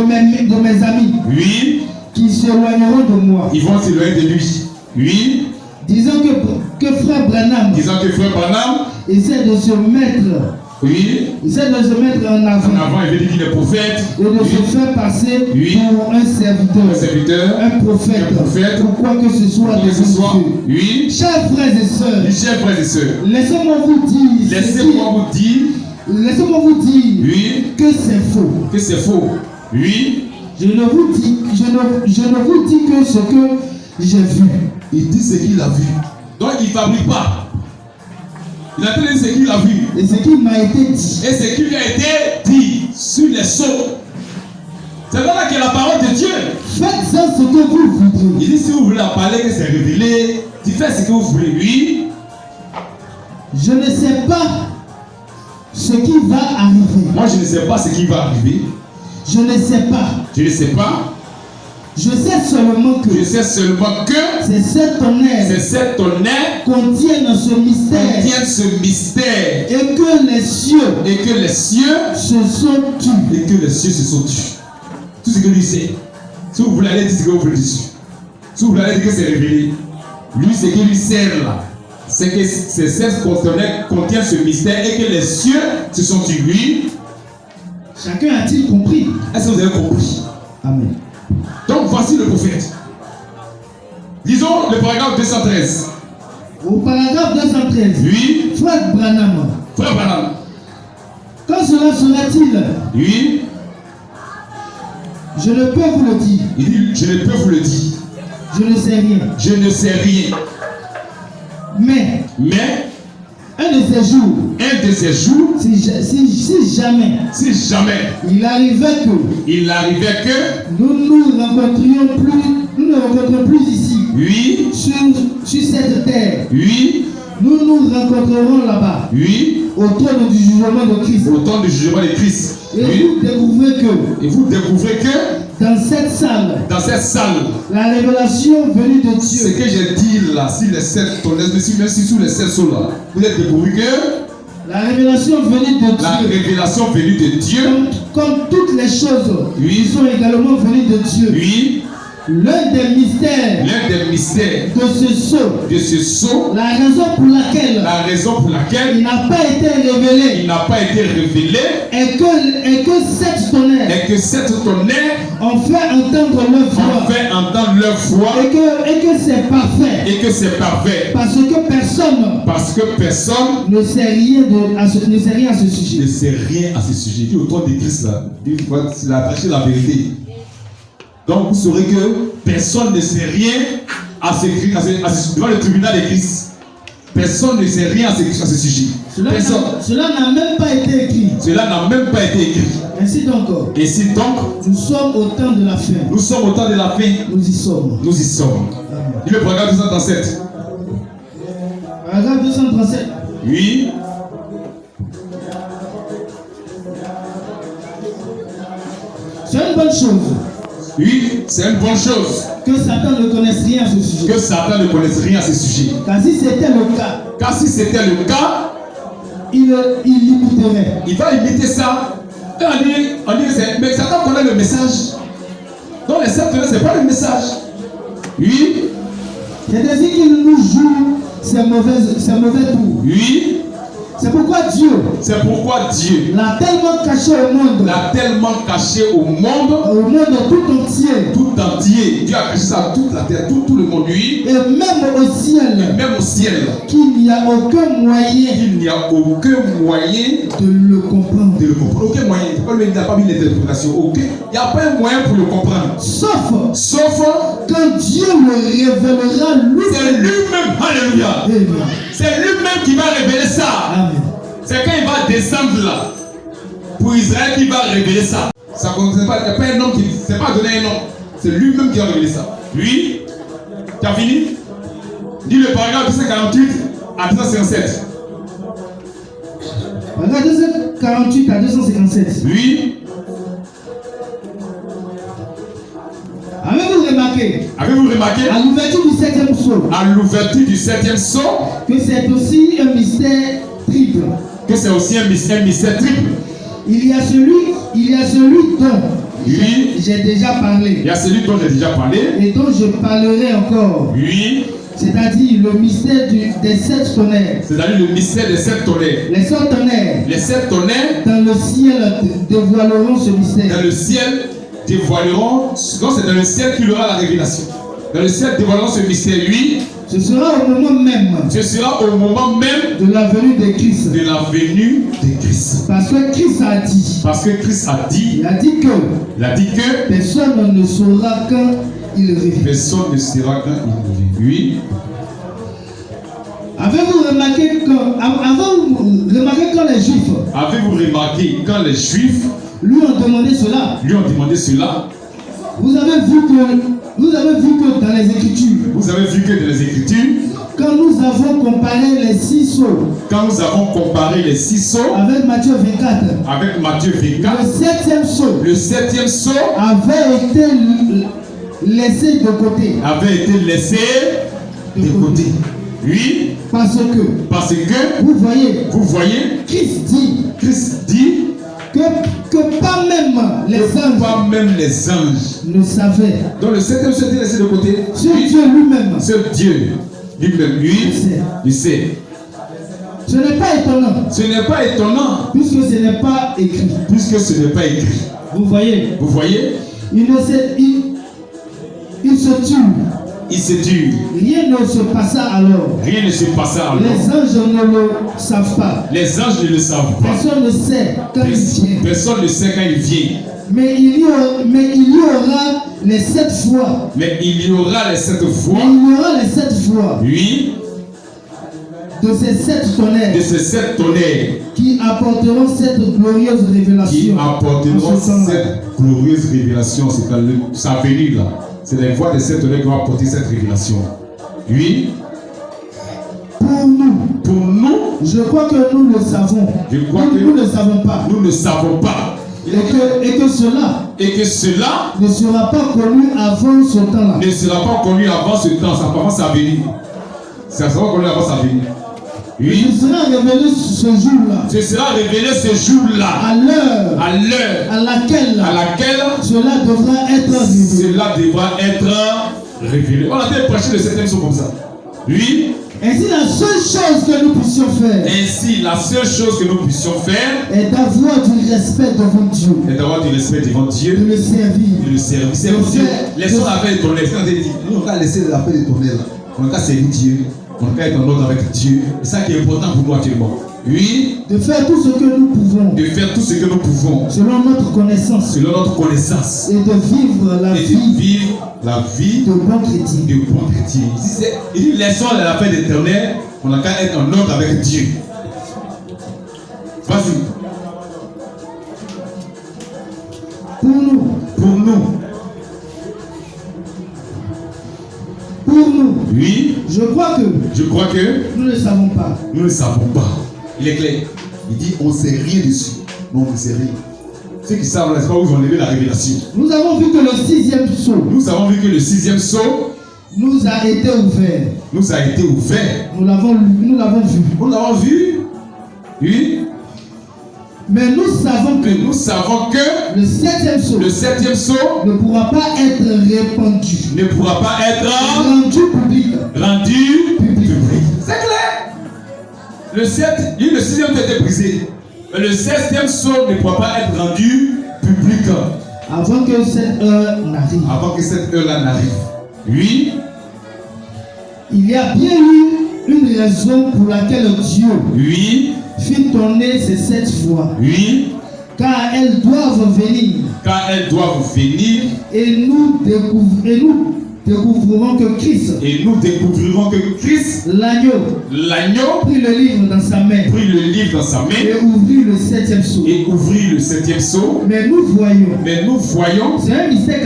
mes amis. Oui. Qui s'éloigneront de moi. Ils vont s'éloigner de lui. Oui. Disons que frère Branham. Disons que frère Branham. Essaie de se mettre. Oui. Essaie de se mettre en avant. En avant, il veut dire qu'il est prophète. Et de se faire passer pour un serviteur. Un serviteur. Un prophète. Un prophète. Pour quoi que ce soit. Oui. Chers frères et sœurs. Chers frères et sœurs. Laissez-moi vous dire. Laissez-moi vous dire. Laissez-moi vous dire. Oui. Que c'est faux. Que c'est faux. Oui. Je ne vous dis que ce que j'ai vu. Il dit ce qu'il a vu. Donc il ne fabrique pas. Il a dit ce qu'il a vu. Et ce qui m'a été dit. Et ce qui lui a été dit sur les sceaux. C'est là que la parole de Dieu. Faites ça ce que vous voudrez. Il dit si vous voulez la parler, que c'est révélé, tu fais ce que vous voulez. Oui. Je ne sais pas ce qui va arriver. Moi je ne sais pas ce qui va arriver. Je ne sais pas. Je ne sais pas. Je sais seulement que. C'est cette tonnerre. C'est cette tonnerre. Contiennent ce mystère. Contiennent ce mystère. Et que les cieux. Et que les cieux. Se sont tus. Et que les cieux se sont tus. Tout ce que lui sait. Si vous voulez aller dire ce que vous voulez dessus. Si vous voulez aller dire que c'est révélé. Lui, ce qui lui sert là. C'est que cette tonnerre contient ce mystère. Et que les cieux se sont tus. Lui. Chacun a-t-il compris? Est-ce que vous avez compris? Amen. Donc voici le prophète. Lisons le paragraphe 213. Au paragraphe 213. Oui. Frère Branham. Frère Branham. Quand cela sera-t-il? Oui. Je ne peux vous le dire. Il dit, je ne peux vous le dire. Je ne sais rien. Je ne sais rien. Mais. Un de ces jours. Si jamais. Il arrivait que. Nous ne rencontrions plus ici. Oui. Sur cette terre. Oui. Nous nous rencontrerons là-bas. Oui. Au trône du jugement de Christ. Au trône du jugement de Christ. Et oui. vous découvrez que. Dans cette salle. La révélation venue de Dieu. Ce que j'ai dit là, si les 7 tonnerres, même si sous les 7 sceaux là, vous êtes découvert que. La révélation venue de Dieu. La révélation venue de Dieu. Comme toutes les choses. Oui. Sont également venues de Dieu. Oui. L'un des mystères de ce sceau, la raison pour laquelle il n'a pas été révélé, est que sept tonnerres ont fait entendre leur voix, et que c'est parfait, parce que personne ne sait rien à ce sujet. Ne sait rien à ce sujet. Dit autour de Christ là, il a attaché la vérité. Donc vous saurez que personne ne sait rien devant le tribunal de Christ. Personne ne sait rien à ce sujet. Cela n'a même pas été écrit. Ainsi donc, nous sommes au temps de la fin. Nous y sommes. Dis le paragraphe 237. Paragraphe 237. Oui. C'est une bonne chose. Oui, c'est une bonne chose. Que Satan ne connaisse rien à ce sujet. Car si c'était le cas, il imiterait. Il va imiter ça. Et on dit mais Satan connaît le message. Donc les sept tonnerres, c'est pas le message. Oui. C'est-à-dire qu'il nous joue ses mauvais tours. Oui. C'est pourquoi Dieu l'a tellement caché au monde tout entier. Dieu a caché ça à toute la terre, tout le monde, oui. Et même au ciel. Qu'il n'y a aucun moyen de le comprendre. Aucun moyen. Il n'a pas mis l'interprétation. Il n'y a pas un moyen pour le comprendre. Sauf quand Dieu le révélera lui-même. C'est lui-même. Alléluia. Amen. C'est lui-même qui va révéler ça. Amen. C'est quand il va descendre là, pour Israël, qui va révéler ça. Ça ne concerne pas, il n'y a pas un nom qui ne s'est pas donné un nom. C'est lui-même qui va révéler ça. Oui. Tu as fini? Dis le paragraphe 248 à 257. Paragraphe 248 à 257. Oui. Avez-vous remarqué à l'ouverture du 7e sceau, que c'est aussi un mystère triple. Il y a celui dont j'ai déjà parlé. Et dont je parlerai encore. Oui. C'est-à-dire le mystère des sept tonnerres. Les sept tonnerres. Dans le ciel dévoileront ce mystère. Donc c'est dans le ciel qu'il y aura la révélation. Dans le ciel dévoileront ce mystère, oui. Ce sera au moment même. De la venue de Christ. Parce que Christ a dit. Il a dit que. Personne ne saura quand il revient. Oui. Avez-vous remarqué quand les Juifs lui ont demandé cela? Vous avez vu que dans les Écritures, quand nous avons comparé les six sceaux, avec Matthieu 24, le septième sceau avait été laissé de côté. Oui. Parce que vous voyez, Christ dit que pas même les anges ne savaient. Donc le septième sceau était laissé de côté. Seul Dieu lui-même, il sait. Ce n'est pas étonnant. Puisque ce n'est pas écrit. Vous voyez? Il se tue. Rien ne se passa alors. Les anges ne le savent pas. Personne ne sait quand il vient. Mais il y aura les 7 fois. Oui. De ces 7 tonnerres. Qui apporteront cette glorieuse révélation. C'est dans sa venue là. C'est les voix de cette tonnerre qui vont apporter cette révélation. Oui. Pour nous, je crois que nous le savons. Nous ne savons pas. Et que cela ne sera pas connu avant ce temps-là. Ça sera connu avant sa venue. Oui. Ce sera révélé ce jour-là. Ce sera révélé ce jour-là. À l'heure à laquelle cela devra être révélé. Cela devra être révélé. On a fait prêcher le 7e saut comme ça. Oui. Ainsi, la seule chose que nous puissions faire. Ainsi, la seule chose que nous puissions faire est d'avoir du respect devant Dieu. Et d'avoir du respect devant Dieu. De le servir. De le servir. C'est Dieu. Laissons la paix éternelle. Nous, on va laisser la paix éternelle. On va servir Dieu. On va être en ordre avec Dieu. C'est ça qui est important pour nous actuellement. Oui. De faire tout ce que nous pouvons. De faire tout ce que nous pouvons. Selon notre connaissance. Selon notre connaissance. Et de vivre la vie de bon chrétien. Il dit laissons la paix éternelle. On n'a qu'à être en ordre avec Dieu. Vas-y. Pour nous. Oui. Je crois que nous ne savons pas. Nous ne savons pas. Il est clair. Il dit on ne sait rien dessus. Non, on ne sait rien. Ceux qui savent, n'est-ce pas, où ils ont levé la révélation. Nous avons vu que le 6e sceau. Nous avons vu que le 6e sceau nous a été ouvert. Nous a été ouvert. Nous l'avons vu. Nous l'avons vu. Oui. Mais nous savons que le 7e sceau ne pourra pas être répandu. Ne pourra pas être rendu public. C'est clair. Le 6e a été brisé. Mais le 7e sceau ne pourra pas être rendu public. Avant que cette heure n'arrive. Avant que cette heure-là n'arrive. Oui. Il y a bien eu une raison pour laquelle Dieu. Oui. Fit tourner ces 7 fois. Oui. Car elles doivent venir. Et nous découvrirons que Christ. L'agneau. Prit le livre dans sa main. Et ouvrit le 7e sceau. Mais nous voyons. C'est un mystère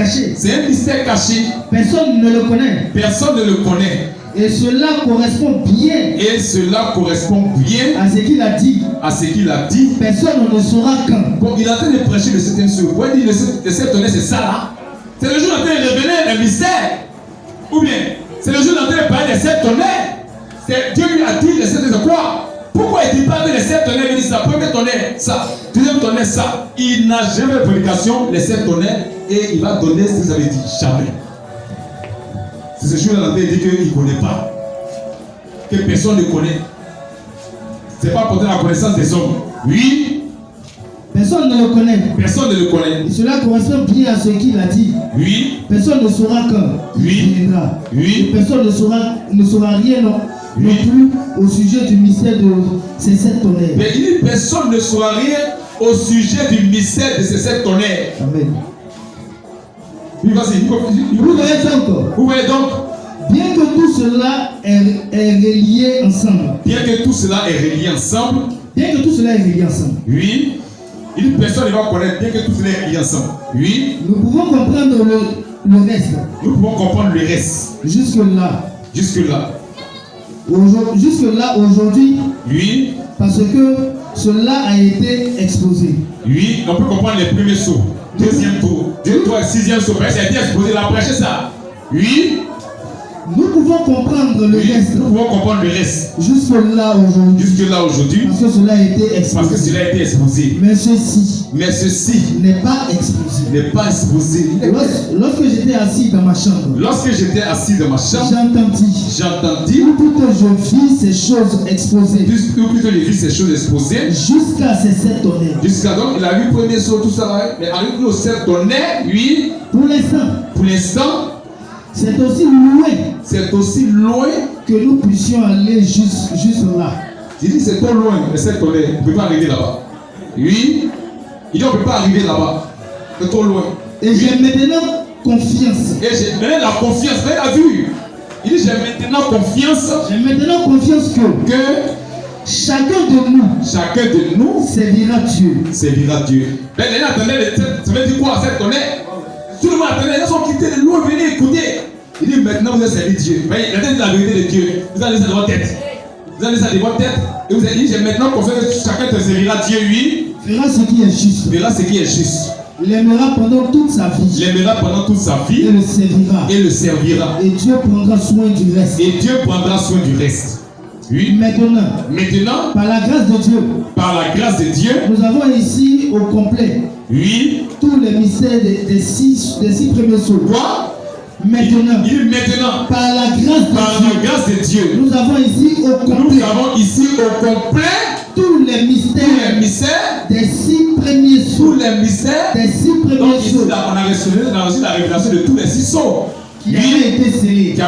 caché. Personne ne le connaît. Et cela correspond bien à ce qu'il a dit. Personne ne saura quand. Bon, il est en train de prêcher le 7e sceau. Vous voyez, le 7e c'est ça là. C'est le jour en train de révéler un mystère. Ou bien, c'est le jour en train de parler des 7 tonnerres. Dieu lui a dit les 7 tonnerres. Quoi? Pourquoi il dit pas que les 7 tonnerres? Il dit ça. Premier tonnerre, ça. Deuxième tonnerre, ça. Il n'a jamais de prédication, les 7 tonnerres, et il va donner ce que vous avez dit. Jamais. C'est ce jour-là, il dit qu'il ne connaît pas. Que personne ne connaît. Ce n'est pas pour la connaissance des hommes. Oui. Personne ne le connaît. Et cela correspond bien à ce qu'il a dit. Oui. Personne ne saura quand il viendra. Oui. Et personne ne saura rien non plus au sujet du mystère de ces 7 tonnerres. Mais il dit personne ne saura rien au sujet du mystère de ces 7 tonnerres. Amen. Oui, vas-y. Vous voyez donc. Bien que tout cela est relié ensemble. Oui. Il dit personne ne va connaître, bien que tout cela est relié ensemble. Oui. Nous pouvons comprendre le reste. Jusque-là. Aujourd'hui. Oui. Parce que cela a été exposé. Oui, on peut comprendre les premiers sauts. Deuxième tour. 2, 3, 6e saut. Ça a été exposé, il a prêché ça. Oui. Nous pouvons comprendre le reste. Jusque-là aujourd'hui. Parce que cela a été exposé. Mais ceci n'est pas exposé. Lorsque j'étais assis dans ma chambre. J'entendis. Ou plutôt je vis ces choses exposées. Jusqu'à ces 7 tonnerres. Donc il a vu le premier saut, tout ça. Mais arrivé aux 7 tonnerres, oui. Pour l'instant. C'est aussi loin que nous puissions aller juste là. Il dit c'est trop loin, mais 7 tonnerres, on ne peut pas arriver là-bas. Oui. Il dit on ne peut pas arriver là-bas. C'est trop loin. Et j'ai maintenant confiance. Et j'ai maintenant la confiance. Vous avez vu? Il dit j'ai maintenant confiance que chacun de nous servira Dieu. Mais les attendait, ça veut dire quoi 7 tonnerres? Tout le monde attendait, ils ont quitté de loin, venez écouter. Il dit maintenant vous allez servir Dieu. Il a dit la vérité de Dieu. Vous allez ça de votre tête. Et vous allez dire j'ai maintenant confiance que chacun te servira Dieu, oui. Fera ce qui est juste. Il aimera pendant toute sa vie. Et le servira. Et Dieu prendra soin du reste. Oui. Maintenant, par la grâce de Dieu, nous avons ici au complet. Oui. Tous les mystères des six premiers sceaux. Quoi? Maintenant, par la grâce de Dieu, nous avons ici au complet. Tous les mystères des six premiers sceaux. Tous les mystères des six premiers sceaux. On a reçu la révélation de tous les six sceaux. Qui avait été scellé. Ça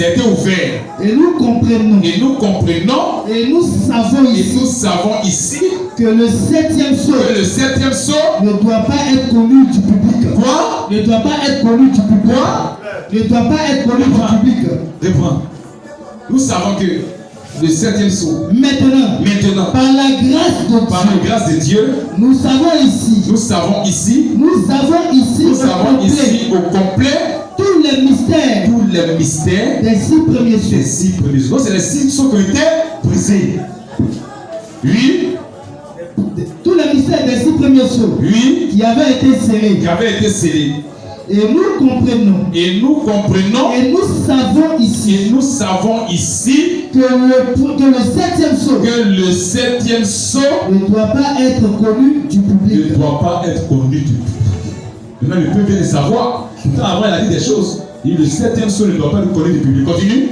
a été ouvert. Et nous comprenons. Et nous savons ici. Que le septième sceau. Ne doit pas être connu du public. Quoi? Ne doit pas être connu du public. Quoi? Ne doit pas être connu du public. Reprends. Nous savons que le septième sceau. Maintenant. Par la grâce de Dieu. Nous savons ici. Au complet. Tous les mystères des six premiers sceaux. Donc c'est les six sceaux qui ont été brisés. Oui. Tous les mystères des six premiers sceaux. Oui. Qui avaient été scellés. Et nous comprenons. Et nous savons ici. Que le septième sceau. Ne doit pas être connu du public. Maintenant, le peuple vient de savoir. Pourtant, avant, il a dit des choses. Le septième sceau ne doit pas être connu du public. Continue.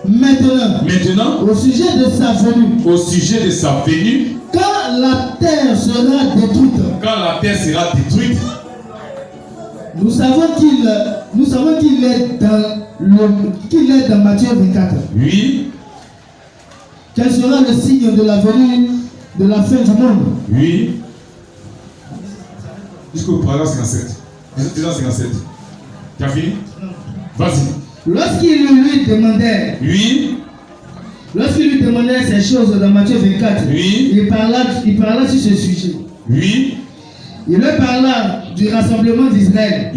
Maintenant, au sujet de sa venue. Quand la terre sera détruite. Nous savons qu'il est dans Matthieu 24. Oui. Quel sera le signe de la venue de la fin du monde? Oui. Jusqu'au paragraphe 57. 57. Tu as fini? Vas-y. Lorsqu'il lui demandait. Oui. Lorsqu'il lui demandait ces choses dans Matthieu 24. Oui. Il parla sur ce sujet. Oui. Il leur parla du rassemblement d'Israël.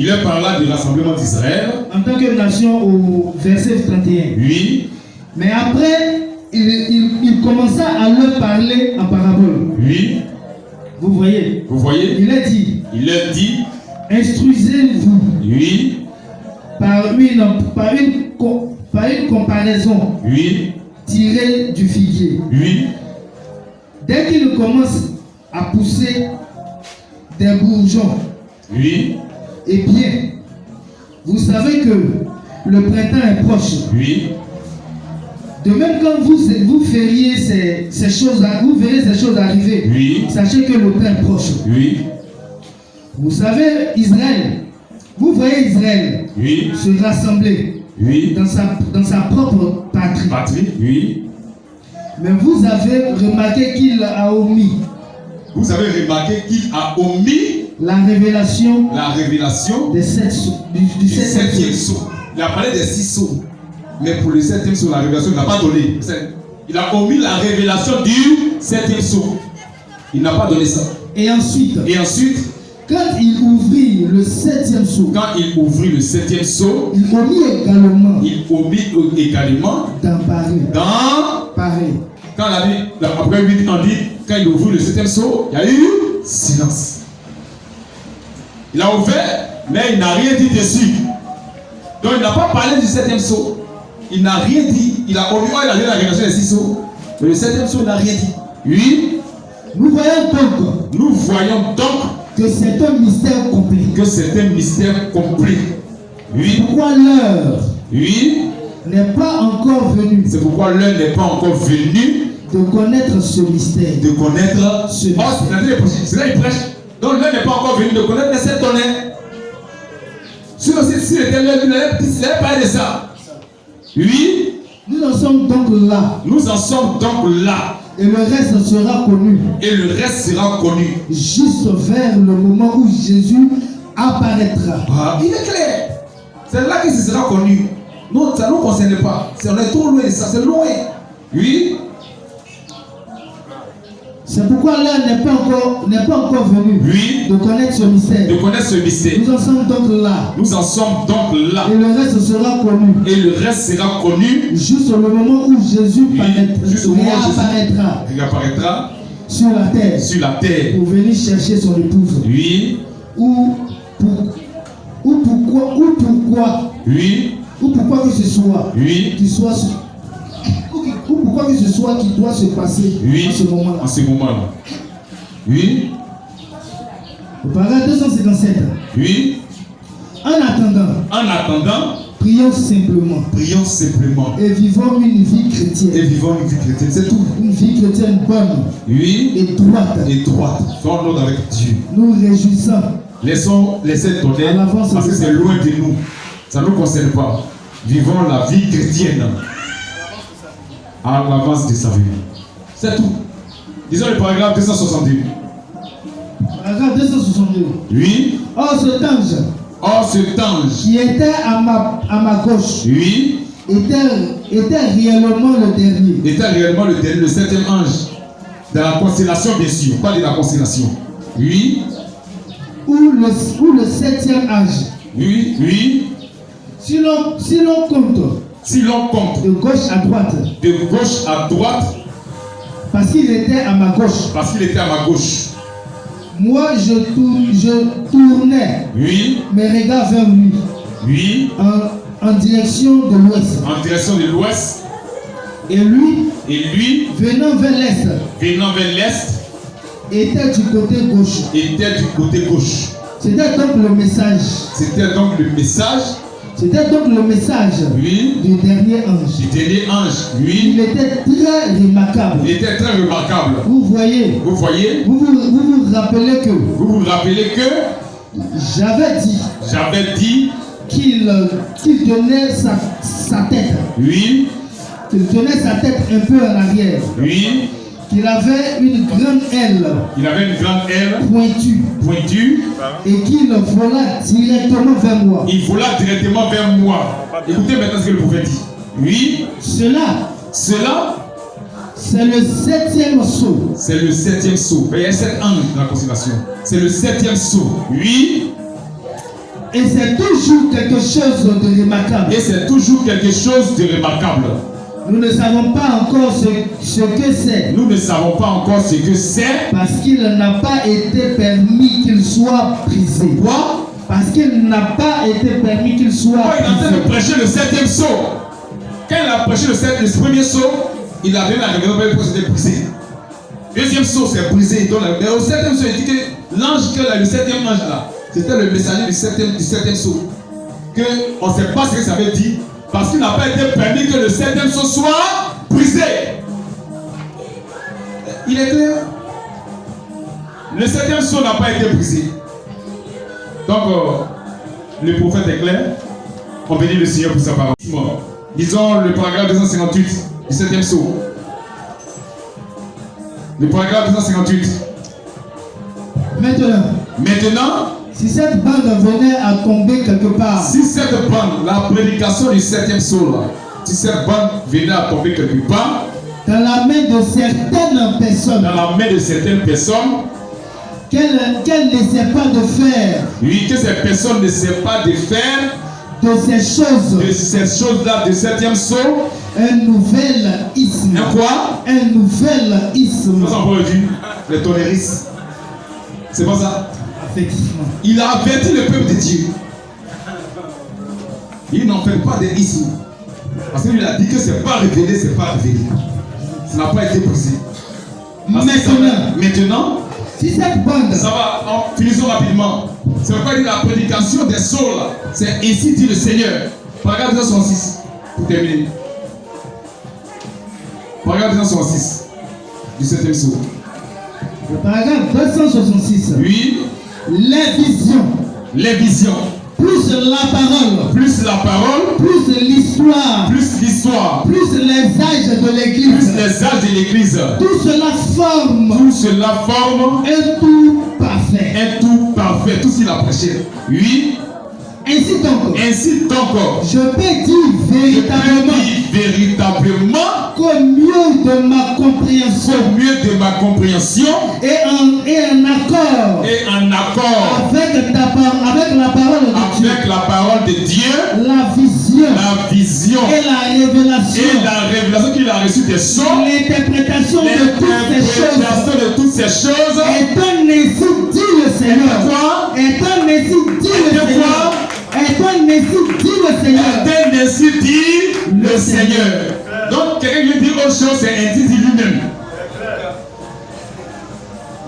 En tant que nation au verset 31. Oui. Mais après, il commença à leur parler en parabole. Oui. Vous voyez? Il a dit. Instruisez-vous. Oui. Par une comparaison. Oui. Tirée du figuier. Oui. Dès qu'il commence à pousser des bourgeons. Oui. Eh bien, vous savez que le printemps est proche. Oui. De même quand vous verriez ces choses arriver. Oui. Sachez que le temps est proche. Oui. Vous savez, Israël. Vous voyez Israël. Oui. Se rassembler. Oui. Dans sa propre patrie. Oui. Mais vous avez remarqué qu'il a omis. La révélation du septième sceau. Il a parlé des six sceaux. Mais pour le septième sceau, la révélation, il n'a pas donné. Il a omis la révélation du septième sceau. Il n'a pas donné ça. Et ensuite, quand il ouvrit le septième sceau, il omit également d'en parler. Quand après 8 ans, quand il ouvrit le septième sceau, il y a eu silence. Il a ouvert, mais il n'a rien dit dessus. Donc il n'a pas parlé du septième sceau. Il n'a rien dit. Il a omis, il a dit la révélation des six sceaux. Mais le septième sceau, il n'a rien dit. Oui. Nous voyons donc que c'est un mystère complet. Oui. Pourquoi l'heure n'est pas encore venue. C'est pourquoi l'heure n'est pas encore venue de connaître ce mystère. C'est là il prêche. Donc l'heure n'est pas encore venue de connaître les sept tonnerres. Si c'était l'heure, il n'avait pas de ça. Oui. Nous en sommes donc là. Et le reste sera connu. Juste vers le moment où Jésus apparaîtra. Il est clair. C'est là que ce sera connu. Non, ça ne nous concerne pas. On est trop loin de ça. C'est loin. Oui. C'est pourquoi l'heure n'est pas encore venue. Oui. De connaître ce mystère. Nous en sommes donc là. Et le reste sera connu. Juste au moment où Jésus réapparaîtra sur la terre. Pour venir chercher son épouse. Oui. Ou pourquoi. Oui. Ou pourquoi que ce soit. Oui. Qu'il soit. Ou qu'il quoi que ce soit qui doit se passer Oui, en ce moment-là. en ce moment-là. Oui. Au paragraphe 257. Oui. En attendant, prions simplement. Et vivons une vie chrétienne. C'est tout. Une vie chrétienne bonne. Oui. Et droite. Faisons-nous avec Dieu. Nous réjouissons. Laissez tourner parce que c'est loin de nous. Ça ne nous concerne pas. Vivons la vie chrétienne à l'avance de sa vie. C'est tout. Disons le paragraphe 262. Paragraphe 262. Oui. Or cet ange qui était à ma gauche, oui, était réellement le dernier. Le septième ange. Dans la constellation, bien sûr. Pas de la constellation. Oui. Ou le septième ange. Oui. Si l'on compte de gauche à droite, parce qu'il était à ma gauche. Moi, je tournais mes regards vers lui. Oui. En direction de l'ouest. Et lui, venant vers l'est, était du côté gauche. C'était donc le message. Du dernier ange. Oui. Il était très remarquable. Vous voyez. Vous vous rappelez que j'avais dit qu'il tenait sa tête. Oui. Qu'il tenait sa tête un peu en arrière. Oui. Qu'il avait une grande aile. Pointue. Et qu'il vola directement vers moi. Écoutez maintenant ce que le prophète dit. Oui. Cela. C'est le septième sceau. Il y a 7 anges dans la constellation. C'est le septième sceau. Oui. Et c'est toujours quelque chose de remarquable. Nous ne savons pas encore ce que c'est. Parce qu'il n'a pas été permis qu'il soit brisé. Quoi? Parce qu'il n'a pas été permis qu'il soit brisé. Il est en train de prêcher le septième sceau. Quand il a prêché le premier sceau, il a donné la révélation pour c'était brisé. Deuxième sceau, c'est brisé. Mais au septième sceau, il dit que l'ange, le septième ange là, c'était le messager du septième sceau. On ne sait pas ce que ça veut dire. Parce qu'il n'a pas été permis que le septième sceau soit brisé. Il est clair? Le septième sceau n'a pas été brisé. Donc, le prophète est clair. On bénit le Seigneur pour sa parole. Disons le paragraphe 258 du septième sceau. Le paragraphe 258. Maintenant, si cette bande venait à tomber quelque part. Si cette bande, la prédication du septième sceau là, si cette bande venait à tomber quelque part. Dans la main de certaines personnes. Qu'elle ne sait pas de faire. Oui, que ces personnes ne savent pas de faire. De ces choses-là, du septième sceau. Un nouvel isme. Un nouvel isme. C'est ça qu'on peut dire. Les toléristes. C'est pas ça. Effectivement. Il a averti le peuple de Dieu. Il n'en fait pas des ismes. Parce qu'il a dit que c'est pas révélé. Ça n'a pas été brisé. Maintenant, si cette bande. Ça va, finissons rapidement. Ça ne veut pas dire la prédication des sceaux là. C'est ainsi dit le Seigneur. Paragraphe 266. Pour terminer. Paragraphe 266. Du septième sceau. Le paragraphe 266. Oui. Les visions. Plus la parole. Plus l'histoire. Plus les âges de l'église. Tout cela forme. Un tout parfait. Tout ce qu'il a prêché. Oui. Ainsi donc, je peux dire véritablement qu'au mieux de ma compréhension et en accord avec la parole de Dieu, la vision et la révélation qu'il a reçue des sceaux, l'interprétation de toutes ces choses est un ainsi dit le Seigneur. Est un ainsi dit le Seigneur. Donc, quelqu'un lui dit autre chose, c'est ainsi dit lui-même.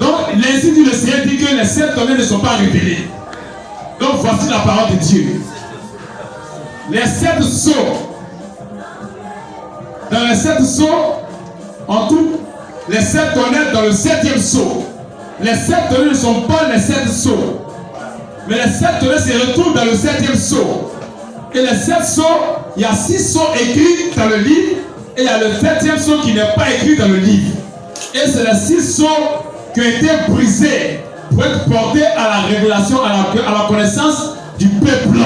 Donc, l'ainsi dit le Seigneur dit que les 7 tonnerres ne sont pas révélés. Donc, voici la parole de Dieu. Les 7 sceaux. Dans les 7 sceaux, en tout, les 7 tonnerres dans le 7e sceau. Les 7 tonnerres ne sont pas les 7 sceaux. Mais les 7 tonnerres se retrouvent dans le 7e sceau. Et les 7 sceaux, il y a 6 sceaux écrits dans le livre. Et il y a le 7e sceau qui n'est pas écrit dans le livre. Et c'est les 6 sceaux qui ont été brisés pour être portés à la révélation, à la connaissance du peuple.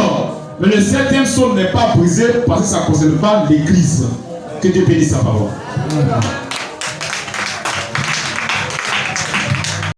Mais le 7e sceau n'est pas brisé parce que ça ne concerne pas l'Église. Que Dieu bénisse sa parole.